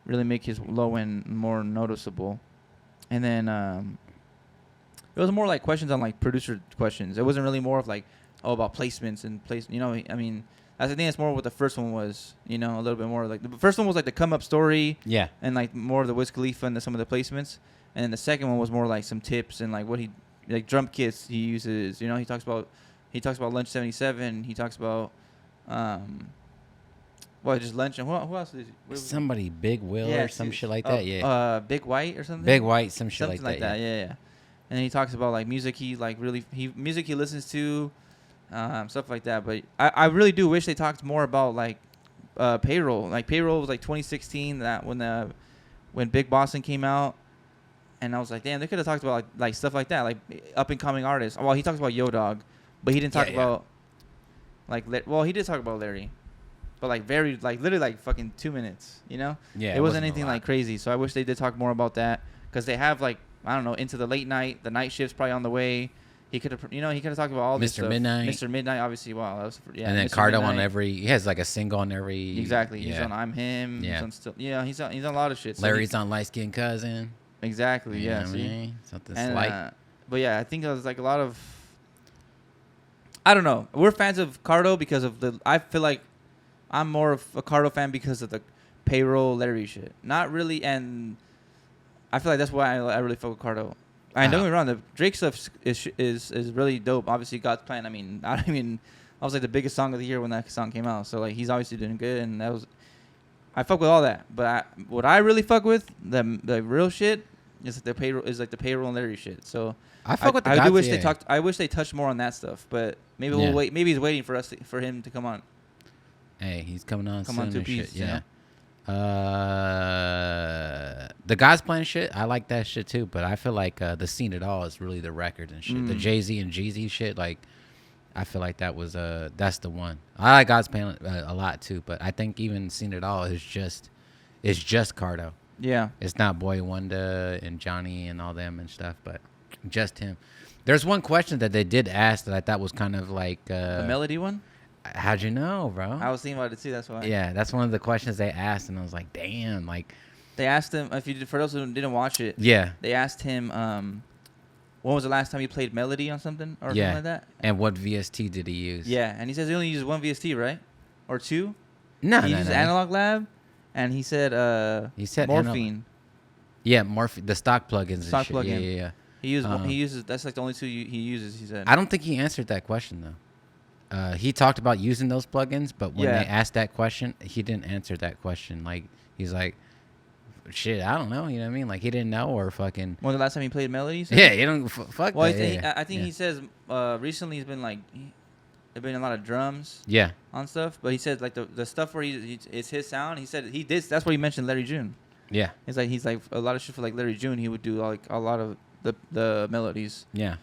really make his low end more noticeable. And then it was more like questions on like producer questions. It wasn't really more of like about placements and place. You know, I mean, I think that's more what the first one was. You know, a little bit more like the first one was like the come up story. Yeah. And like more of the Wiz Khalifa and some of the placements. And then the second one was more like some tips and like what he like drum kits he uses. You know, he talks about Lunch 77. He talks about just Lunch and who else is Somebody Big Will or some shit like that. Yeah. Big White or something. Big White, some shit something like that. Yeah. And then he talks about like music he like really music he listens to, stuff like that. But I really do wish they talked more about like Payroll. Like Payroll was like 2016 that when Big Boston came out. And I was like, damn, they could have talked about like stuff like that, like up and coming artists. Well, he talks about Yo Dog, but he didn't talk about he did talk about Larry, but like very like literally like fucking 2 minutes, you know? Yeah. It wasn't anything like crazy. So I wish they did talk more about that because they have like I don't know into the late night, the night shift's probably on the way. He could have talked about all this stuff. Mr. Midnight, obviously. Wow, that was And then Mr. Cardo Midnight. on every. He has like a single on every. Exactly. Yeah. He's on I'm Him. Yeah. He's on a lot of shit. So Larry's on Light Skin Cousin. Exactly. You Yeah. know what I mean? Something And, slight. but yeah, I think it was like a lot of. I don't know. We're fans of Cardo because of the. I feel like I'm more of a Cardo fan because of the Payroll Larry shit. Not really, and I feel like that's why I really fuck with Cardo. And don't get me wrong, the Drake stuff is really dope. Obviously, God's Plan. I mean, I was like the biggest song of the year when that song came out. So like, he's obviously doing good, and that was. I fuck with all that, but what I really fuck with the real shit is the Payroll and Larry shit. So I fuck with the I do wish Gotti, they talked. I wish they touched more on that stuff, but maybe we'll wait. Maybe he's waiting for him to come on. Hey, he's coming on soon. To peace, shit. Yeah. You know? The God's Plan shit, I like that shit too, but I feel like the Scene It All is really the record and shit. The Jay-Z and Jeezy shit, like I feel like that was that's the one. I like God's Plan a lot too, but I think even Scene It All is just Cardo. Yeah. It's not Boy Wonder and Johnny and all them and stuff, but just him. There's one question that they did ask that I thought was kind of like the melody one. How'd you know, bro? I was thinking about it too. That's why. Yeah, that's one of the questions they asked, and I was like, damn, like. They asked him for those who didn't watch it. Yeah. They asked him, when was the last time he played melody on something or something like that? And what VST did he use? Yeah, and he says he only uses one VST, right? Or two? No, he uses Analog Lab, and he said Morphine. Yeah, Morphine, the stock plugins. Stock and shit. plugin. Yeah. He uses that's like the only two he uses. He said. I don't think he answered that question though. He talked about using those plugins, but when they asked that question, he didn't answer that question. Like he's like, shit, I don't know. You know what I mean? Like he didn't know or fucking. When the last time he played melodies? Yeah, you don't fuck. Well, that. I think he says recently he's been like, there've been a lot of drums. Yeah. On stuff, but he said like the stuff where it's his sound. He said he did. That's what he mentioned Larry June. Yeah. He's like a lot of shit for like Larry June. He would do like a lot of the melodies. Yeah.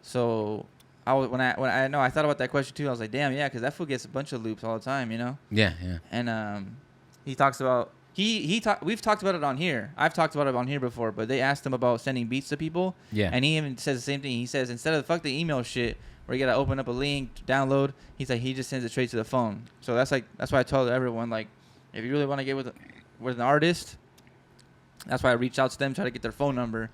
So I thought about that question too. I was like, damn, yeah, because that fool gets a bunch of loops all the time, you know. Yeah, yeah. And he talks about we've talked about it on here. I've talked about it on here before, but they asked him about sending beats to people. Yeah. And he even says the same thing. He says instead of fuck the email shit where you gotta open up a link to download, he's like he just sends it straight to the phone. So that's why I told everyone like if you really want to get with an artist, that's why I reach out to them, try to get their phone number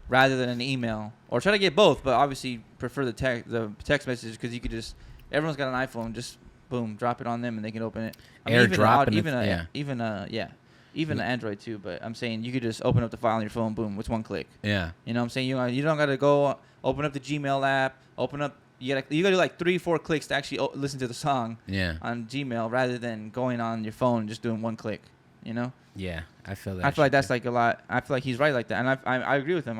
rather than an email, or try to get both. But obviously prefer the text message because you could just everyone's got an iPhone, just boom, drop it on them and they can open it. AirDrop even an Android too. But I'm saying you could just open up the file on your phone, boom, with one click. Yeah. You know what I'm saying? You don't got to go open up the Gmail app, open up. You got to do like 3-4 clicks to actually listen to the song. Yeah. On Gmail rather than going on your phone and just doing one click. You know? Yeah, I feel that. I feel like that's like a lot. I feel like he's right like that, and I agree with him.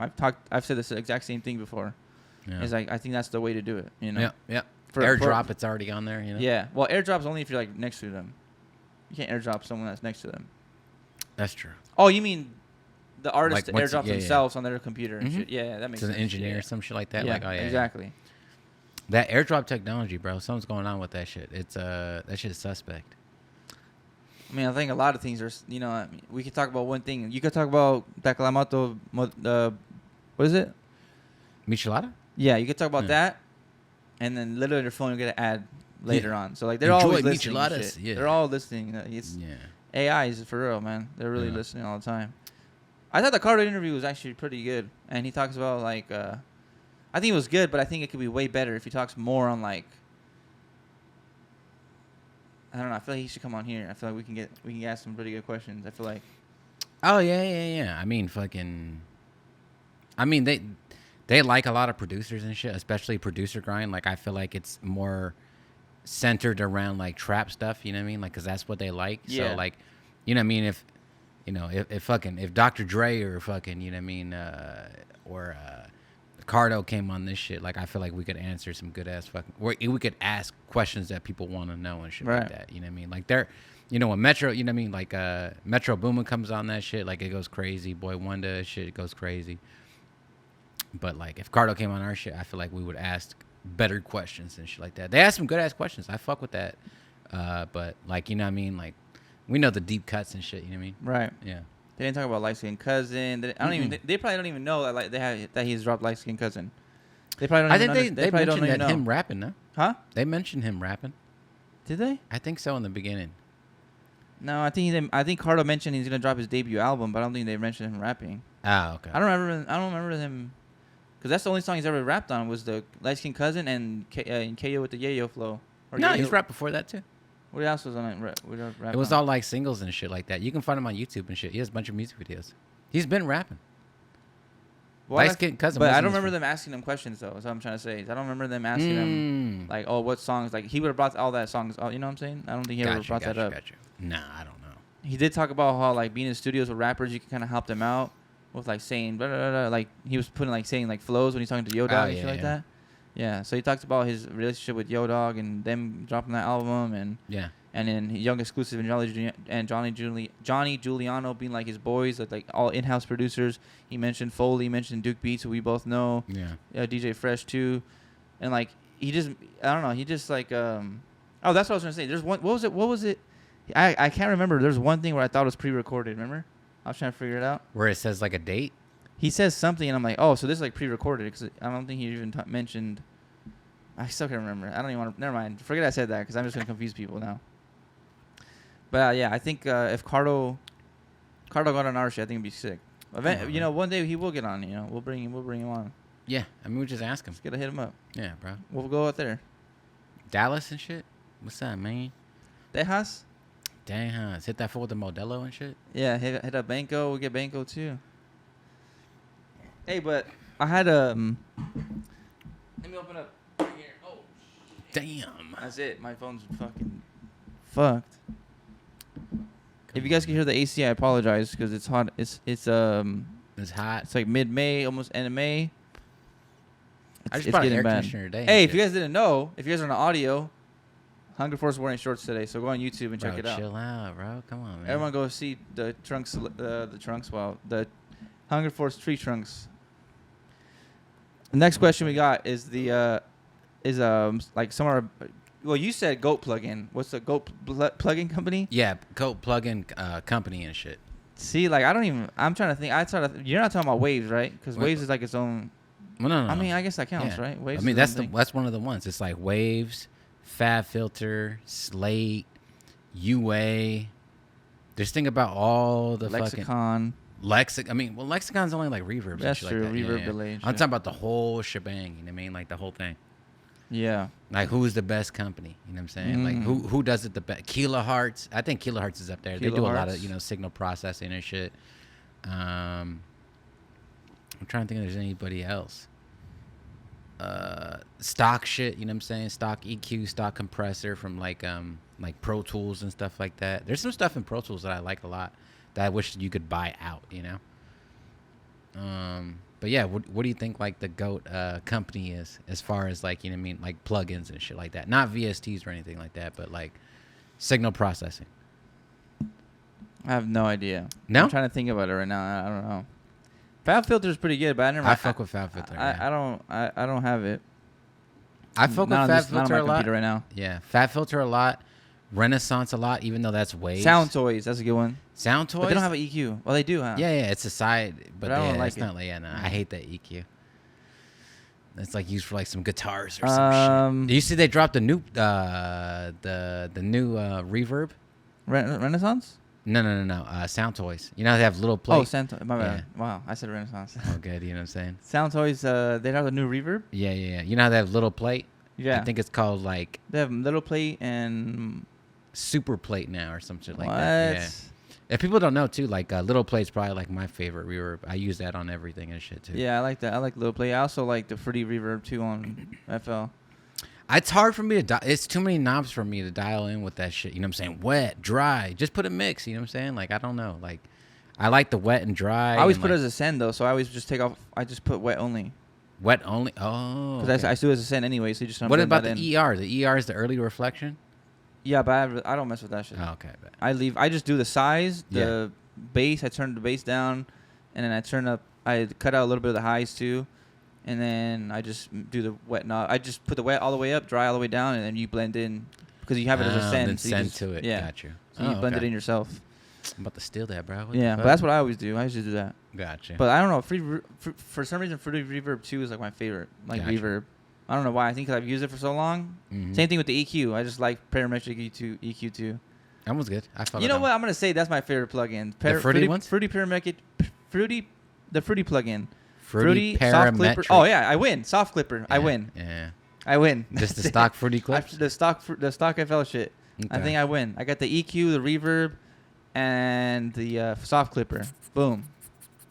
I've said this exact same thing before. Yeah. It's like I think that's the way to do it. You know? Yeah. Yeah. AirDrop, it's already on there. You know. Yeah. Well, AirDrop's only if you're like next to them. You can't AirDrop someone that's next to them. That's true. Oh, you mean the artist like AirDrop themselves on their computer and shit? Yeah, that makes sense. To an engineer or some shit like that. Yeah, like, oh, yeah, exactly. That AirDrop technology, bro. Something's going on with that shit. It's that shit's suspect. I mean, I think a lot of things are, you know, I mean, we could talk about one thing. You could talk about Taclamato, what is it? Michelada? Yeah, you could talk about that, and then literally on your phone you'll get an ad later on. So, like, they're always listening. Micheladas. Yeah. They're all listening. AIs for real, man. They're really Yeah. listening all the time. I thought the Carter interview was actually pretty good, and he talks about like, I think it was good, but I think it could be way better if he talks more on like, I don't know. I feel like he should come on here. I feel like we can ask some pretty good questions. I feel like. Oh yeah. I mean, fucking. I mean, they like a lot of producers and shit, especially producer grind. Like, I feel like it's more centered around like trap stuff. You know what I mean? Like, cause that's what they like. Yeah. So like, you know what I mean? If Dr. Dre or fucking, you know what I mean, or Cardo came on this shit, like I feel like we could answer some good ass fucking, or we could ask questions that people want to know and shit like that. You know what I mean? Like they're, you know, when Metro, you know what I mean? Like Metro Boomin comes on that shit, like it goes crazy. Boy Wonder shit goes crazy. But like if Cardo came on our shit, I feel like we would ask better questions and shit like that. They ask some good ass questions. I fuck with that. But like, you know what I mean? Like we know the deep cuts and shit. You know what I mean? Right. Yeah. They didn't talk about light skinned cousin. I don't even. They probably don't even know that like that he's dropped light skinned cousin. They probably don't. I even think they probably mentioned don't that even know. him rapping. No, Huh? they mentioned him rapping. Did they? I think so in the beginning. No, I think Cardo mentioned he's gonna drop his debut album, but I don't think they mentioned him rapping. Ah, okay. I don't remember him, because that's the only song he's ever rapped on was the light skinned cousin and KO with the Yayo flow. Or No, Yayo. he's rapped before that too. What else was on it? It was all like singles and shit like that. You can find him on YouTube and shit. He has a bunch of music videos. He's been rapping. Light skinned cousin. But I don't remember them asking him questions though. That's what I'm trying to say. I don't remember them asking him like, oh, what songs? Like he would have brought all that songs. Oh, you know what I'm saying? I don't think he ever brought that up. Nah, I don't know. He did talk about how like being in studios with rappers, you can kind of help them out with like saying blah, blah, blah, blah. Like he was putting like saying like flows when he's talking to Yo Dog and shit like that. Yeah, so he talks about his relationship with Yo Dog and them dropping that album and then Young Exclusive and Johnny Giuliano being like his boys, like all in-house producers. He mentioned Foley, mentioned Duke Beats, who we both know. Yeah. DJ Fresh too, and like he just, I don't know, he just like oh, that's what I was gonna say. There's one. What was it? I can't remember. There's one thing where I thought it was pre-recorded. Remember? I was trying to figure it out. Where it says like a date. He says something, and I'm like, oh, so this is like pre-recorded, because I don't think he even mentioned. I still can't remember. I don't even want to. Never mind. Forget I said that, because I'm just gonna confuse people now. But yeah, I think if Cardo got on our shit, I think it'd be sick. You know, one day he will get on. You know, we'll bring him on. Yeah, I mean, we just ask him. Just gotta hit him up. Yeah, bro. We'll go out there. Dallas and shit. What's up, man? Tejas. Dang, huh? Hit that fool with the Modelo and shit. Yeah, hit up Banco. We'll get Banco too. Hey, but I had let me open up right here. Oh, damn. that's it. My phone's fucking fucked. If you guys can hear the AC, I apologize because it's hot. It's hot. It's like mid-May, almost end of May. I just bought an air conditioner today. Hey, if you guys didn't know, if you guys are on audio, Hunger Force is wearing shorts today, so go on YouTube and check it out. Chill out, bro. Come on, man. Everyone go see the Hunger Force tree trunks. The next question we got is like somewhere. Well, you said Goat plugin. What's the Goat plugin company? Yeah, Goat plugin company and shit. See, like I'm trying to think. You're not talking about Waves, right? Because Waves is like its own. Well, no. I mean, I guess that counts, right? Waves. I mean, that's one of the ones. It's like Waves, Fab Filter, Slate, UA. Just think about all the Lexicon. I mean, well, Lexicon's only like reverb. That's and shit true. like that. Reverb delay. I'm talking about the whole shebang. You know what I mean? Like the whole thing. Yeah. Like who's the best company? You know what I'm saying? Like who does it the best? Kilohertz. I think Kilohertz is up there. They do a lot of signal processing and shit. I'm trying to think if there's anybody else. Stock shit. You know what I'm saying? Stock EQ, stock compressor from like Pro Tools and stuff like that. There's some stuff in Pro Tools that I like a lot that I wish you could buy out. You know. But yeah, what do you think like the Goat company is as far as like, you know what I mean, like plugins and shit like that? Not VSTs or anything like that, but like signal processing. I have no idea. No? I'm trying to think about it right now. I don't know. Fab Filter is pretty good, but I fuck with Fab Filter. I don't have it. I fuck with Fab Filter a lot right now. Yeah, Fab Filter a lot. Renaissance a lot, even though that's Waves. Sound Toys, that's a good one. Sound Toys? But they don't have an EQ. Well, they do, huh? Yeah, it's a side, but I don't like it's it. not like, no, I hate that EQ. It's like used for like some guitars or some shit. Do you see they dropped the new reverb? Renaissance? No. Sound toys. You know how they have little Oh, plates. Santa. My bad. Wow, I said Renaissance. Oh, good. You know what I'm saying? Sound Toys. They have a new reverb. Yeah. You know how they have little plate? Yeah. I think it's called like They have little plate and super plate now or something like what? that. Yeah. If people don't know too, like little plate's probably like my favorite reverb. I use that on everything and shit too. Yeah, I like that. I like little plate. I also like the fruity reverb too on FL. It's hard for me to it's too many knobs for me to dial in with that shit. You know what I'm saying? Wet, dry. Just put a mix. You know what I'm saying? Like I don't know. Like I like the wet and dry. I always put like, it as a send though, so I always just take off. I just put wet only wet only. Oh, because I do it as a send anyway. So you just what about the in. ER? The ER is the early reflection. Yeah, but I don't mess with that shit. Oh, okay. I just do the size, the bass. I turn the bass down, and then I turn up. I cut out a little bit of the highs too. And then I just do the wet knob. I just put the wet all the way up, dry all the way down, and then you blend in because you have it as a send. Then so send just, to it. Yeah. Got you. So you blend it in yourself. I'm about to steal that, bro. What Yeah, but that's what I always do. I usually do that. Gotcha. But I don't know. For some reason, Fruity Reverb 2 is like my favorite. Like reverb. I don't know why. I think 'cause I've used it for so long. Mm-hmm. Same thing with the EQ. I just like parametric EQ too. That was good. I felt You know what? I'm gonna say that's my favorite plugin. The fruity ones? Fruity parametric. The Fruity plugin. Fruity soft clipper. parametric. Oh yeah, I win. Soft clipper. Yeah, I win. Yeah. I win. Just the stock fruity clips. The stock FL shit. Okay. I think I win. I got the EQ, the reverb, and the soft clipper. Boom.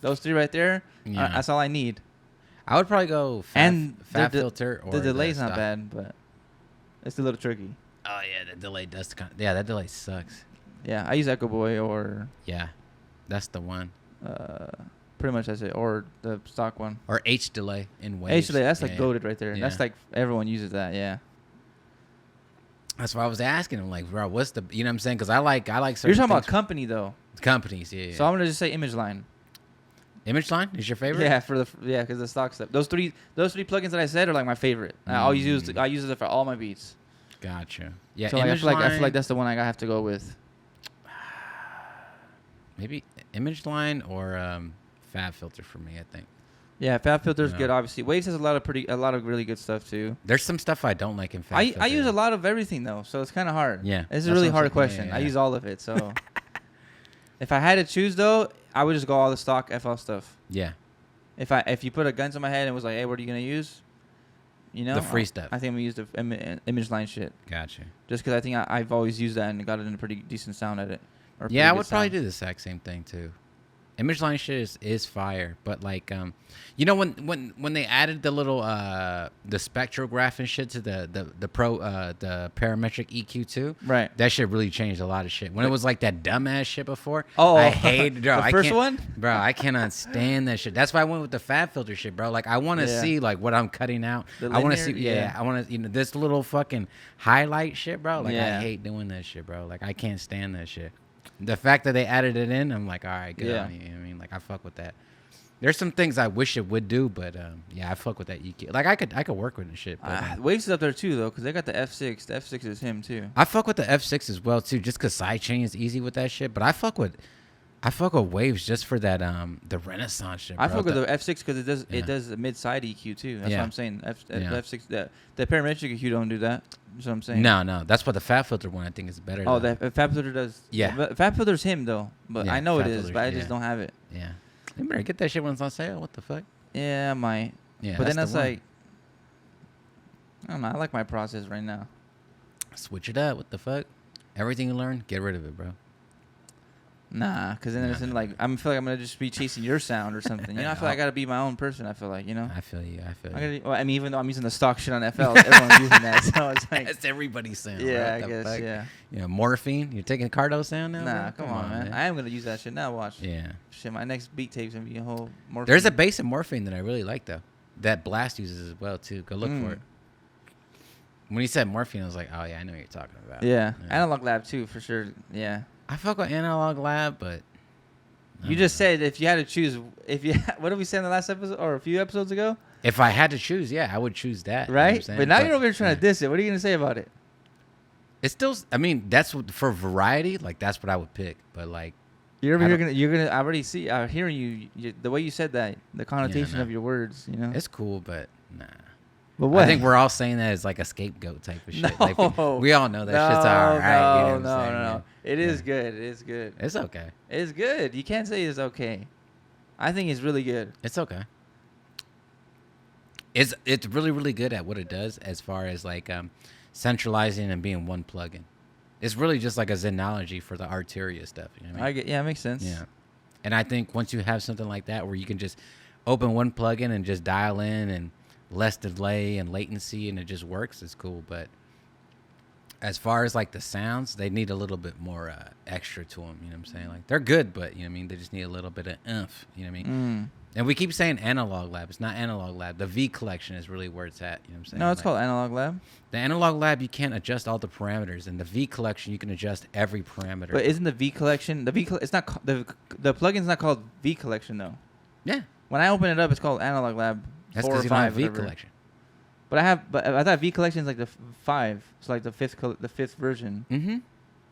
Those three right there. Yeah. That's all I need. I would probably go And fat filter or the delay's not stock. bad, but it's a little tricky. Oh yeah, the delay does that delay sucks. Yeah, I use Echo Boy or Yeah, that's the one. pretty much that's it, or the stock one. Or H delay in waves. H delay, that's like goated right there. Yeah. That's like everyone uses that. Yeah. That's why I was asking him, like, bro, what's the, you know what I'm saying? Because I like certain You're talking about things- company though. companies, yeah. So I'm gonna just say Image Line. Image Line is your favorite? Yeah, because the stock stuff. Those three plugins that I said are like my favorite. I use it for all my beats. Gotcha. Yeah, So like, Image I feel Line, like that's the one I have to go with. maybe Image Line or Fab Filter for me, I think. Yeah, Fab Filter's Yeah. good. Obviously, Waves has a lot of really good stuff too. There's some stuff I don't like in Fab Filter. I use a lot of everything though, so it's kind of hard. Yeah, it's that's a really what I'm hard saying. question. Yeah. I use all of it, so if I had to choose though, I would just go all the stock FL stuff. Yeah. If you put a gun to my head and was like, hey, what are you gonna use? You know, The free stuff. I think I'm gonna use the Image Line shit. Gotcha. Just because I think I've always used that and got it in a pretty decent sound edit. Yeah, I would probably do the exact same thing too. Image Line shit is fire, but like you know when they added the little the spectrograph and shit to the parametric EQ too, Right. that shit really changed a lot of shit. When it was like that dumbass shit before, Oh, I hated bro. the I first can't, one? bro. I cannot stand that shit. That's why I went with the Fab Filter shit, bro. Like I want to Yeah. see like what I'm cutting out. The I want to see, linear? Yeah. I want to this little fucking highlight shit, bro. Like Yeah. I hate doing that shit, bro. Like I can't stand that shit. The fact that they added it in, I'm like, all right, good Yeah. on you. You know what I mean, like I fuck with that. There's some things I wish it would do, but yeah, I fuck with that EQ. Like I could work with the shit. But, Waves is up there too though, because they got the F6. The F6 is him too. I fuck with the F6 as well too, just cause sidechain is easy with that shit. But I fuck with Waves just for that the Renaissance shit. Bro. I fuck with the F6 because it Yeah. does the mid side EQ too. That's Yeah. what I'm saying. The Yeah. F6 the parametric EQ don't do that. That's what I'm saying. No, that's what the Fab Filter one I think is better. Oh, though. the Fab Filter does. Yeah. But Fab Filter's him though, but Yeah, I know it Fab is, Filter's- but I just yeah. don't have it. Yeah. You better get that shit when it's on sale. What the fuck? Yeah, I might. Yeah. But then that's the one. like, I don't know. I like my process right now. Switch it up. What the fuck? Everything you learn, get rid of it, bro. Nah, because then it's in like I feel like I'm gonna just be chasing your sound or something. You know, I feel like I gotta be my own person. I feel like I feel you. I mean, even though I'm using the stock shit on FL, everyone's using that. So it's like, That's everybody's sound. yeah, bro. I What the guess, fuck? yeah. You know, morphine. You're taking Cardo sound now? Nah, bro? come on, man. I am gonna use that shit now. Watch. Yeah. Shit, my next beat tape's gonna be a whole more. There's a bass in morphine that I really like though. That Blast uses as well too. Go look for it. When he said morphine, I was like, oh yeah, I know what you're talking about. Yeah, Analog Lab too, for sure. Yeah. I fuck with Analog Lab, but You just said if you had to choose, what did we say in the last episode or a few episodes ago? if I had to choose, yeah, I would choose that. You know what I'm Right? saying? But now you're over here trying to diss it. What are you gonna say about it? It's still. I mean, that's what, for variety. Like that's what I would pick. But like, You're over I here don't- you're gonna. I already see. I'm hearing you. The way you said that, the connotation no. of your words. You know. it's cool, but nah. But what? I think we're all saying that as like a scapegoat type of shit. No. Like, we all know that shit's all right. You know what I'm saying? no. It is good. It is good. It's okay. It's good. You can't say it's okay. I think it's really good. It's okay. It's really really good at what it does as far as like centralizing and being one plugin. It's really just like a Zenology for the Arteria stuff. You know what I mean? Yeah, it makes sense. Yeah. And I think once you have something like that where you can just open one plugin and just dial in and less delay and latency and it just works, it's cool. But as far as like the sounds, they need a little bit more extra to them. You know what I'm saying? Like they're good, but you know what I mean? They just need a little bit of oomph. You know what I mean? And we keep saying Analog Lab. It's not Analog Lab. The V collection is really where it's at. You know what I'm saying? No, it's called Analog Lab. The Analog Lab, you can't adjust all the parameters. In the V collection, you can adjust every parameter. But isn't the V collection it's not the plugin's not called V collection though? Yeah. When I open it up, it's called Analog Lab. That's 4 or because you don't 5, have V whatever. collection. But I thought V collection is like the 5. It's like the fifth version. Mm-hmm. That's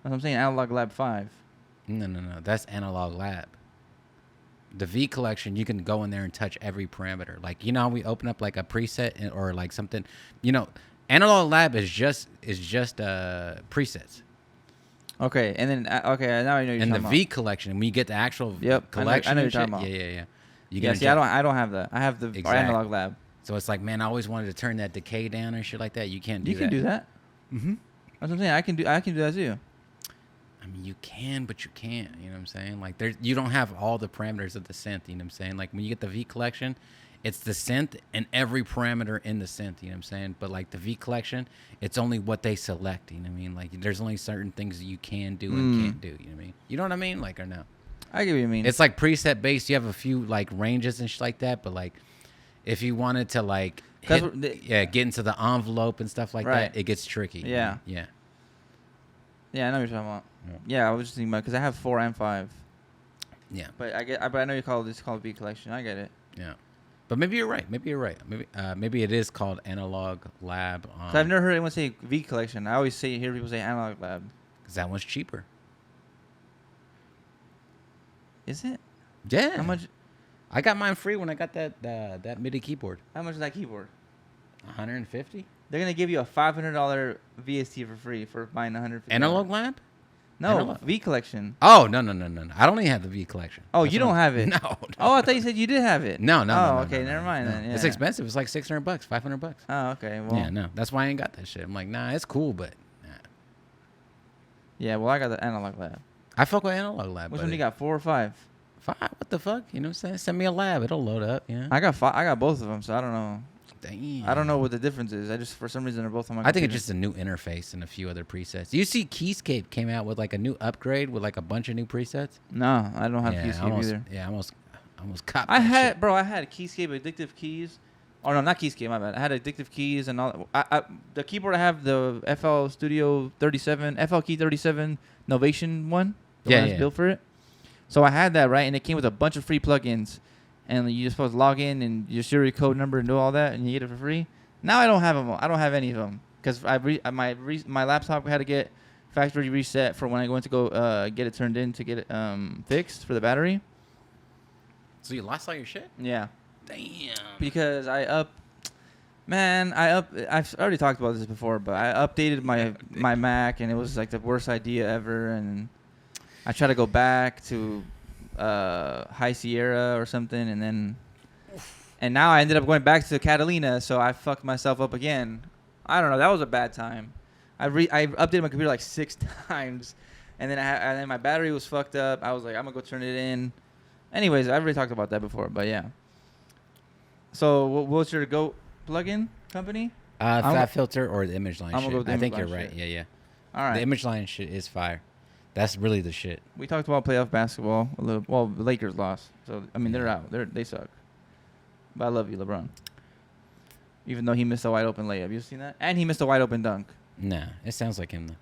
what I'm saying. Analog Lab 5. No. That's Analog Lab. The V collection, you can go in there and touch every parameter. Like, you know how we open up like a preset or like something, you know, Analog Lab is just presets. Okay, and then okay, now I know you're And the talking V collection, when you get the actual I collection, know you're and shit, talking about. Yeah. You Yeah, can see, I don't have that. I have the Exactly. Analog Lab. So it's like, man, I always wanted to turn that decay down and shit like that. You can't do You that. can do that. Mm-hmm. That's what I'm saying. I can do that too. I mean, you can, but you can't. You know what I'm saying? Like, you don't have all the parameters of the synth. You know what I'm saying? Like, when you get the V collection, it's the synth and every parameter in the synth. You know what I'm saying? But like the V collection, it's only what they select. You know what I mean? Like, there's only certain things that you can do and can't do. You know what I mean? You know what I mean? Like, or no? I get what you mean. It's like preset based. You have a few like ranges and shit like that. But like, if you wanted to like, get into the envelope and stuff like that, it gets tricky. Yeah. Yeah. Yeah, I know what you're talking about. Yeah, I was just thinking about because I have 4 and 5. Yeah. But but I know you call this called V collection. I get it. Yeah. But maybe you're right. Maybe it is called Analog Lab. Cause I've never heard anyone say V collection. I always hear people say Analog Lab. Because that one's cheaper. Is it? Yeah. How much? I got mine free when I got that MIDI keyboard. How much is that keyboard? $150. They're gonna give you a $500 VST for free for buying $150. Analog Lab? No, Analog. V collection. Oh no! I don't even have the V collection. Oh, That's you what don't have it. No. Oh, I thought you said you did have it. No. Okay, never mind then. Yeah. It's expensive. It's like $600, $500. Oh, okay. Well. Yeah, no. That's why I ain't got that shit. I'm like, nah, it's cool, but nah. Yeah, well, I got the Analog Lab. I fuck with Analog Lab. Which one you got? 4 or 5? 5? What the fuck? You know what I'm saying? Send me a lab. It'll load up. Yeah. I got 5. I got both of them, so I don't know. Damn. I don't know what the difference is. I just for some reason they're both on my. I think it's computer. just a new interface and a few other presets. You see, Keyscape came out with like a new upgrade with like a bunch of new presets. No, I don't have Keyscape either. Yeah, almost copped. I that had, shit. bro. I had Keyscape Addictive Keys. Oh no, not Keyscape. My bad. I had Addictive Keys and all. The keyboard I have the FL Studio 37, FL Key 37 Novation one. The one that's built for it. So I had that, right, and it came with a bunch of free plugins, and you just supposed to log in and your serial code number and do all that, and you get it for free. Now I don't have them. I don't have any of them because my laptop had to get factory reset for when I went to go get it turned in to get it fixed for the battery. So you lost all your shit? Yeah. Damn. Because I've already talked about this before, but I updated my Mac and it was like the worst idea ever, and I tried to go back to High Sierra or something, and now I ended up going back to Catalina, so I fucked myself up again. I don't know. That was a bad time. I updated my computer like 6 times, and then my battery was fucked up. I was like, I'm gonna go turn it in. Anyways, I've already talked about that before, but yeah. So what's your go plugin company? Fat Filter or the Image Line I'm gonna shit. go with the I think Image you're Line right. shit. Yeah. All right. The Image Line shit is fire. That's really the shit. We talked about playoff basketball a little. Well, the Lakers lost, so I mean they're out. They suck. But I love you, LeBron. Even though he missed a wide open layup, you seen that? And he missed a wide open dunk. Nah, it sounds like him though.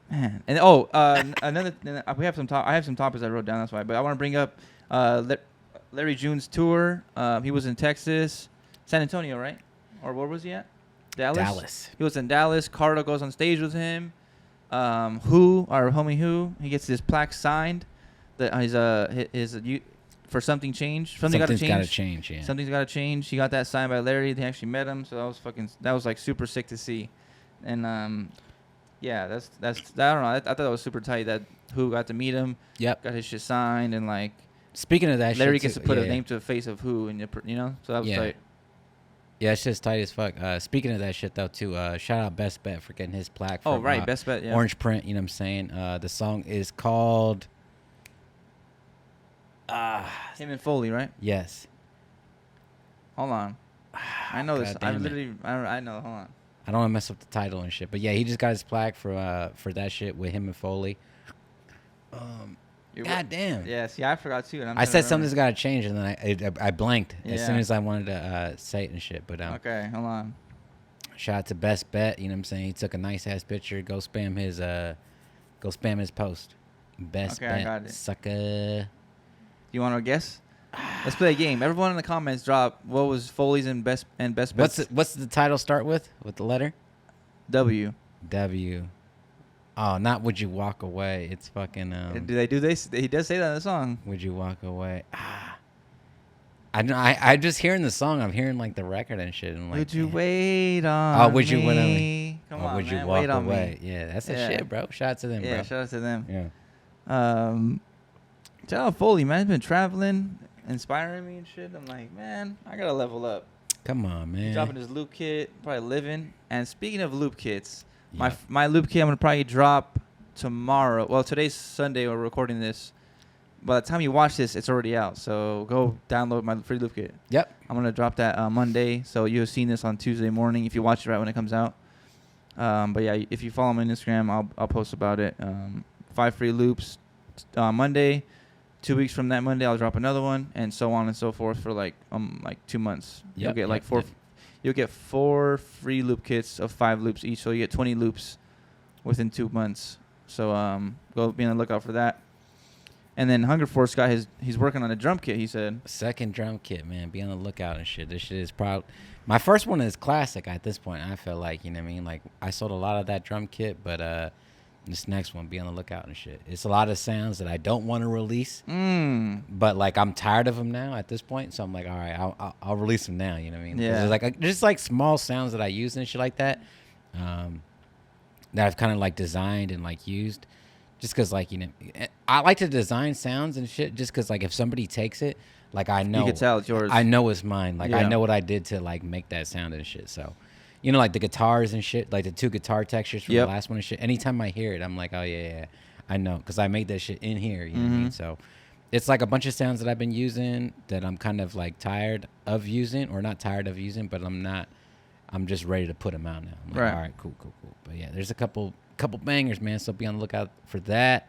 Man, and another. I have some topics I wrote down. That's why. But I want to bring up Larry June's tour. He was in Texas, San Antonio, right? Or where was he at? Dallas. He was in Dallas. Carter goes on stage with him. Our homie Who, he gets his plaque signed. That his for something changed. Something's got to change. Yeah. Something's got to change. He got that signed by Larry. They actually met him, so that was like super sick to see. And Yeah, that's I don't know. I thought that was super tight that Who got to meet him, Yep. got his shit signed, and like Speaking of that Larry shit, gets to too, put yeah, a yeah. name to a face of Who, and so that was Yeah. tight. Yeah, it's just tight as fuck. Speaking of that shit though, too, shout out Best Bet for getting his plaque. Oh From, right, Best Bet. Yeah. Orange Print. You know what I'm saying? The song is called. Him and Foley, right? Yes. Hold on. I know this. God I damn it. literally. I know. Hold on. I don't want to mess up the title and shit, but yeah, he just got his plaque for that shit with him and Foley. God damn. Yeah. See, I forgot too. And I said something's got to change, and then I blanked as soon Yeah. as I wanted to say it and shit. But Okay, hold on. shout out to Best Bet. You know what I'm saying? He took a nice ass picture. Go spam his post. Best Okay, I Bet, got it. sucker. You want to guess? Let's play a game. Everyone in the comments drop what was Foley's and best bets. What's the title start with? With the letter W. W. Oh, not Would You Walk Away. It's fucking Do they do this? He does say that in the song. Would You Walk Away. I know. I just hearing the song. I'm hearing like the record and shit. And like, Would you eh. wait on Would you me? wait on me? Come Or on, would man. you walk Wait on away? me. Yeah, that's the Yeah. shit, bro. Shout out to them, Yeah, bro. shout out to them. Yeah. Shout out Foley, man. He's been traveling, inspiring me and shit. I'm like, man, I gotta level up. Come on, man. He's dropping his loop kit, probably living. And speaking of loop kits, Yeah. my loop kit I'm gonna probably drop tomorrow. Well, today's Sunday. We're recording this. By the time you watch this, it's already out. So go download my free loop kit. Yep. I'm gonna drop that Monday. So you'll have seen this on Tuesday morning if you watch it right when it comes out. But yeah, if you follow me on Instagram, I'll post about it. 5 free loops Monday. 2 weeks from that Monday, I'll drop another one, and so on and so forth for like 2 months. You'll Yep, get like yep, four. yep. You'll get 4 free loop kits of 5 loops each, so you get 20 loops within 2 months. So go be on the lookout for that. And then Hunger Force got he's working on a drum kit. He said. Second drum kit, man. Be on the lookout and shit. This shit is proud. My first one is classic at this point. I feel like, you know what I mean? Like, I sold a lot of that drum kit, but this next one, be on the lookout and shit. It's a lot of sounds that I don't want to release, but like I'm tired of them now at this point. So I'm like, all right, I'll release them now. You know what I mean? 'Cause Yeah. there's like just like small sounds that I use and shit like that, that I've kind of like designed and like used, just because like, you know, I like to design sounds and shit just because like if somebody takes it, like I know You can tell it's yours. I know it's mine. Like I Yeah. know what I did to like make that sound and shit. So, you know, like the guitars and shit, like the 2 guitar textures from Yep. the last one and shit. Anytime I hear it, I'm like, oh yeah, I know, because I made that shit in here. You know what I mean? So, it's like a bunch of sounds that I've been using that I'm kind of like tired of using, or not tired of using, but I'm just ready to put them out now. I'm like, Right. all right, cool. But yeah, there's a couple bangers, man. So be on the lookout for that.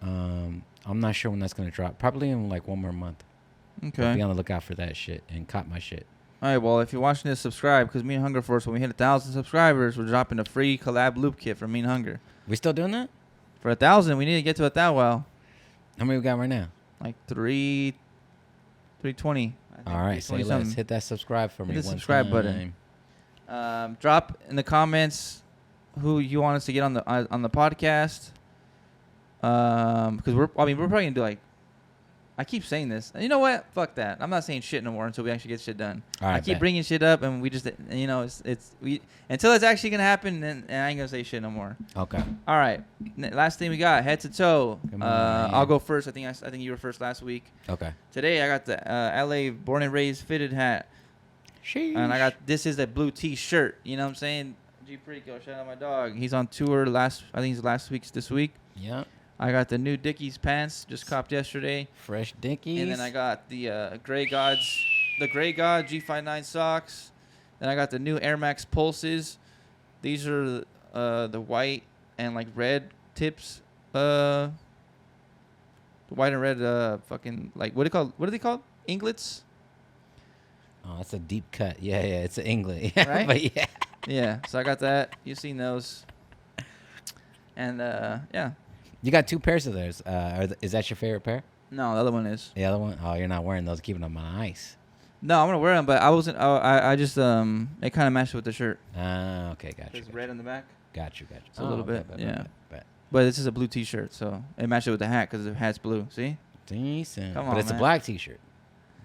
I'm not sure when that's gonna drop. Probably in like 1 more month. But Okay. be on the lookout for that shit and cop my shit. All right. Well, if you're watching this, subscribe, because me and Hunger Force, when we hit 1,000 subscribers, we're dropping a free collab loop kit for me and Hunger. We still doing that? For 1,000, we need to get to 1,000. Well, How many we got right now? like 320. I think, All right, say 320 less. something. Hit that subscribe for me. Hit the one subscribe button. time. Drop in the comments who you want us to get on the podcast. Because we're probably gonna do like, I keep saying this. And you know what? Fuck that. I'm not saying shit no more until we actually get shit done. All right, I keep bet. bringing shit up, and we just, you know, we until it's actually gonna happen, and I ain't gonna say shit no more. Okay. All right. Last thing we got, head to toe. Come on, man. I'll go first. I think you were first last week. Okay. Today I got the LA born and raised fitted hat. Sheesh. And I got this is a blue T-shirt. You know what I'm saying? G Preco, shout out my dog. He's on tour I think it's last week's this week. Yep. I got the new Dickies pants, just copped yesterday. Fresh Dickies. And then I got the Grey God G59 socks. Then I got the new Air Max Pulses. These are the white and like red tips. The white and red fucking like what are they called? Inglets? Oh, that's a deep cut. Yeah, it's an England. Right? But yeah. Yeah, so I got that. You've seen those. And yeah. You got 2 pairs of those. Is that your favorite pair? No, the other one is. The other one? Oh, you're not wearing those, keeping them on ice. No, I'm gonna wear them, but I wasn't. I just it kind of matched with the shirt. Ah, okay, got you. It's red on the back, Got you. It's a little bit, bet, yeah. bet. but this is a blue T-shirt, so it matched it with the hat because the hat's blue. See? Decent. Come but on, it's a man. black T-shirt.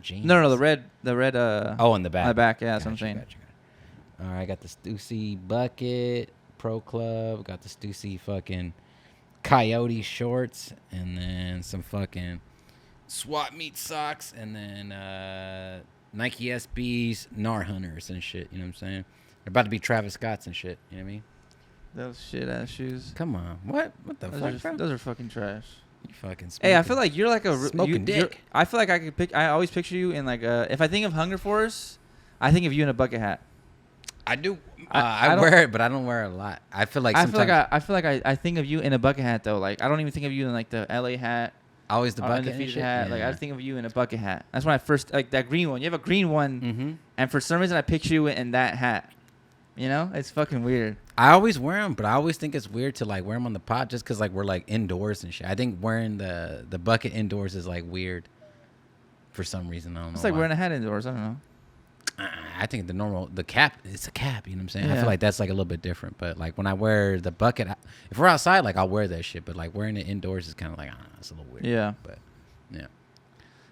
Jeans. No, the red. Oh, on the back. On the back, yeah, that's Got what I'm you, saying. got you. All right, I got the Stussy bucket. Pro Club. Got the Stussy fucking Coyote shorts, and then some fucking swap meet socks, and then Nike SBs, Nar Hunters and shit. You know what I'm saying? They're about to be Travis Scott's and shit. You know what I mean? Those shit ass shoes. Come on, what the fuck? Bro? Those are fucking trash. You fucking hey, I feel like you're like a smoking dick. I feel like I always picture you in like if I think of Hunger Force, I think of you in a bucket hat. I do. I wear it, but I don't wear it a lot. I feel like sometimes I feel like I think of you in a bucket hat though. Like I don't even think of you in like the LA hat. Always the bucket hat. Yeah. Like I think of you in a bucket hat. That's when I first like that green one. You have a green one, and for some reason I picture you in that hat. You know, it's fucking weird. I always wear them, but I always think it's weird to like wear them on the pod just because like we're like indoors and shit. I think wearing the bucket indoors is like weird for some reason. I don't know. It's like wearing a hat indoors. I don't know. I think the cap, it's a cap. You know what I'm saying? Yeah. I feel like that's like a little bit different. But like when I wear the bucket, if we're outside, like I'll wear that shit. But like wearing it indoors is kind of like, it's a little weird. Yeah. But yeah.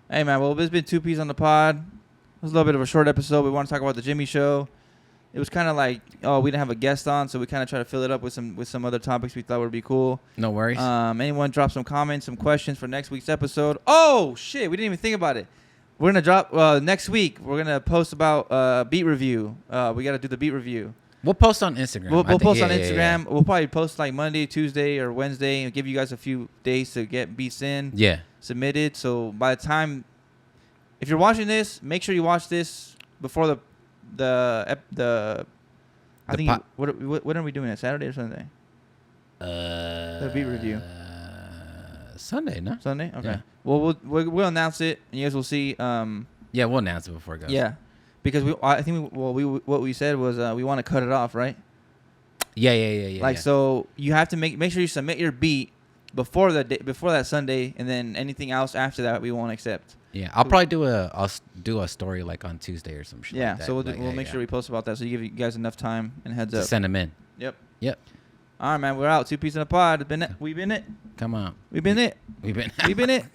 Hey man, well, there's been 2 P's on the pod. It was a little bit of a short episode. We want to talk about the Jimmy Show. It was kind of like, we didn't have a guest on, so we kind of try to fill it up with some other topics we thought would be cool. No worries. Anyone drop some comments, some questions for next week's episode? Oh shit, we didn't even think about it. We're gonna drop next week. We're gonna post about beat review. We gotta do the beat review. We'll post on Instagram. We'll post on Instagram. Yeah. We'll probably post like Monday, Tuesday, or Wednesday, and give you guys a few days to get beats in. Yeah. Submitted. So by the time, if you're watching this, make sure you watch this before the when are we doing it? Saturday or Sunday? The beat review. Sunday, no? Sunday. Okay. Yeah. Well, we'll announce it, and you guys will see. Yeah, we'll announce it before it goes. Yeah, because what we said was we want to cut it off, right? Yeah. Like so, you have to make sure you submit your beat before that Sunday, and then anything else after that we won't accept. Yeah, I'll probably do a story like on Tuesday or some shit. Yeah, like that. So we'll make sure we post about that, so you give you guys enough time and heads up. Send them in. Yep. All right, man. We're out. 2 P's in a pod. We've been it. Come on. We've been it. We've been it.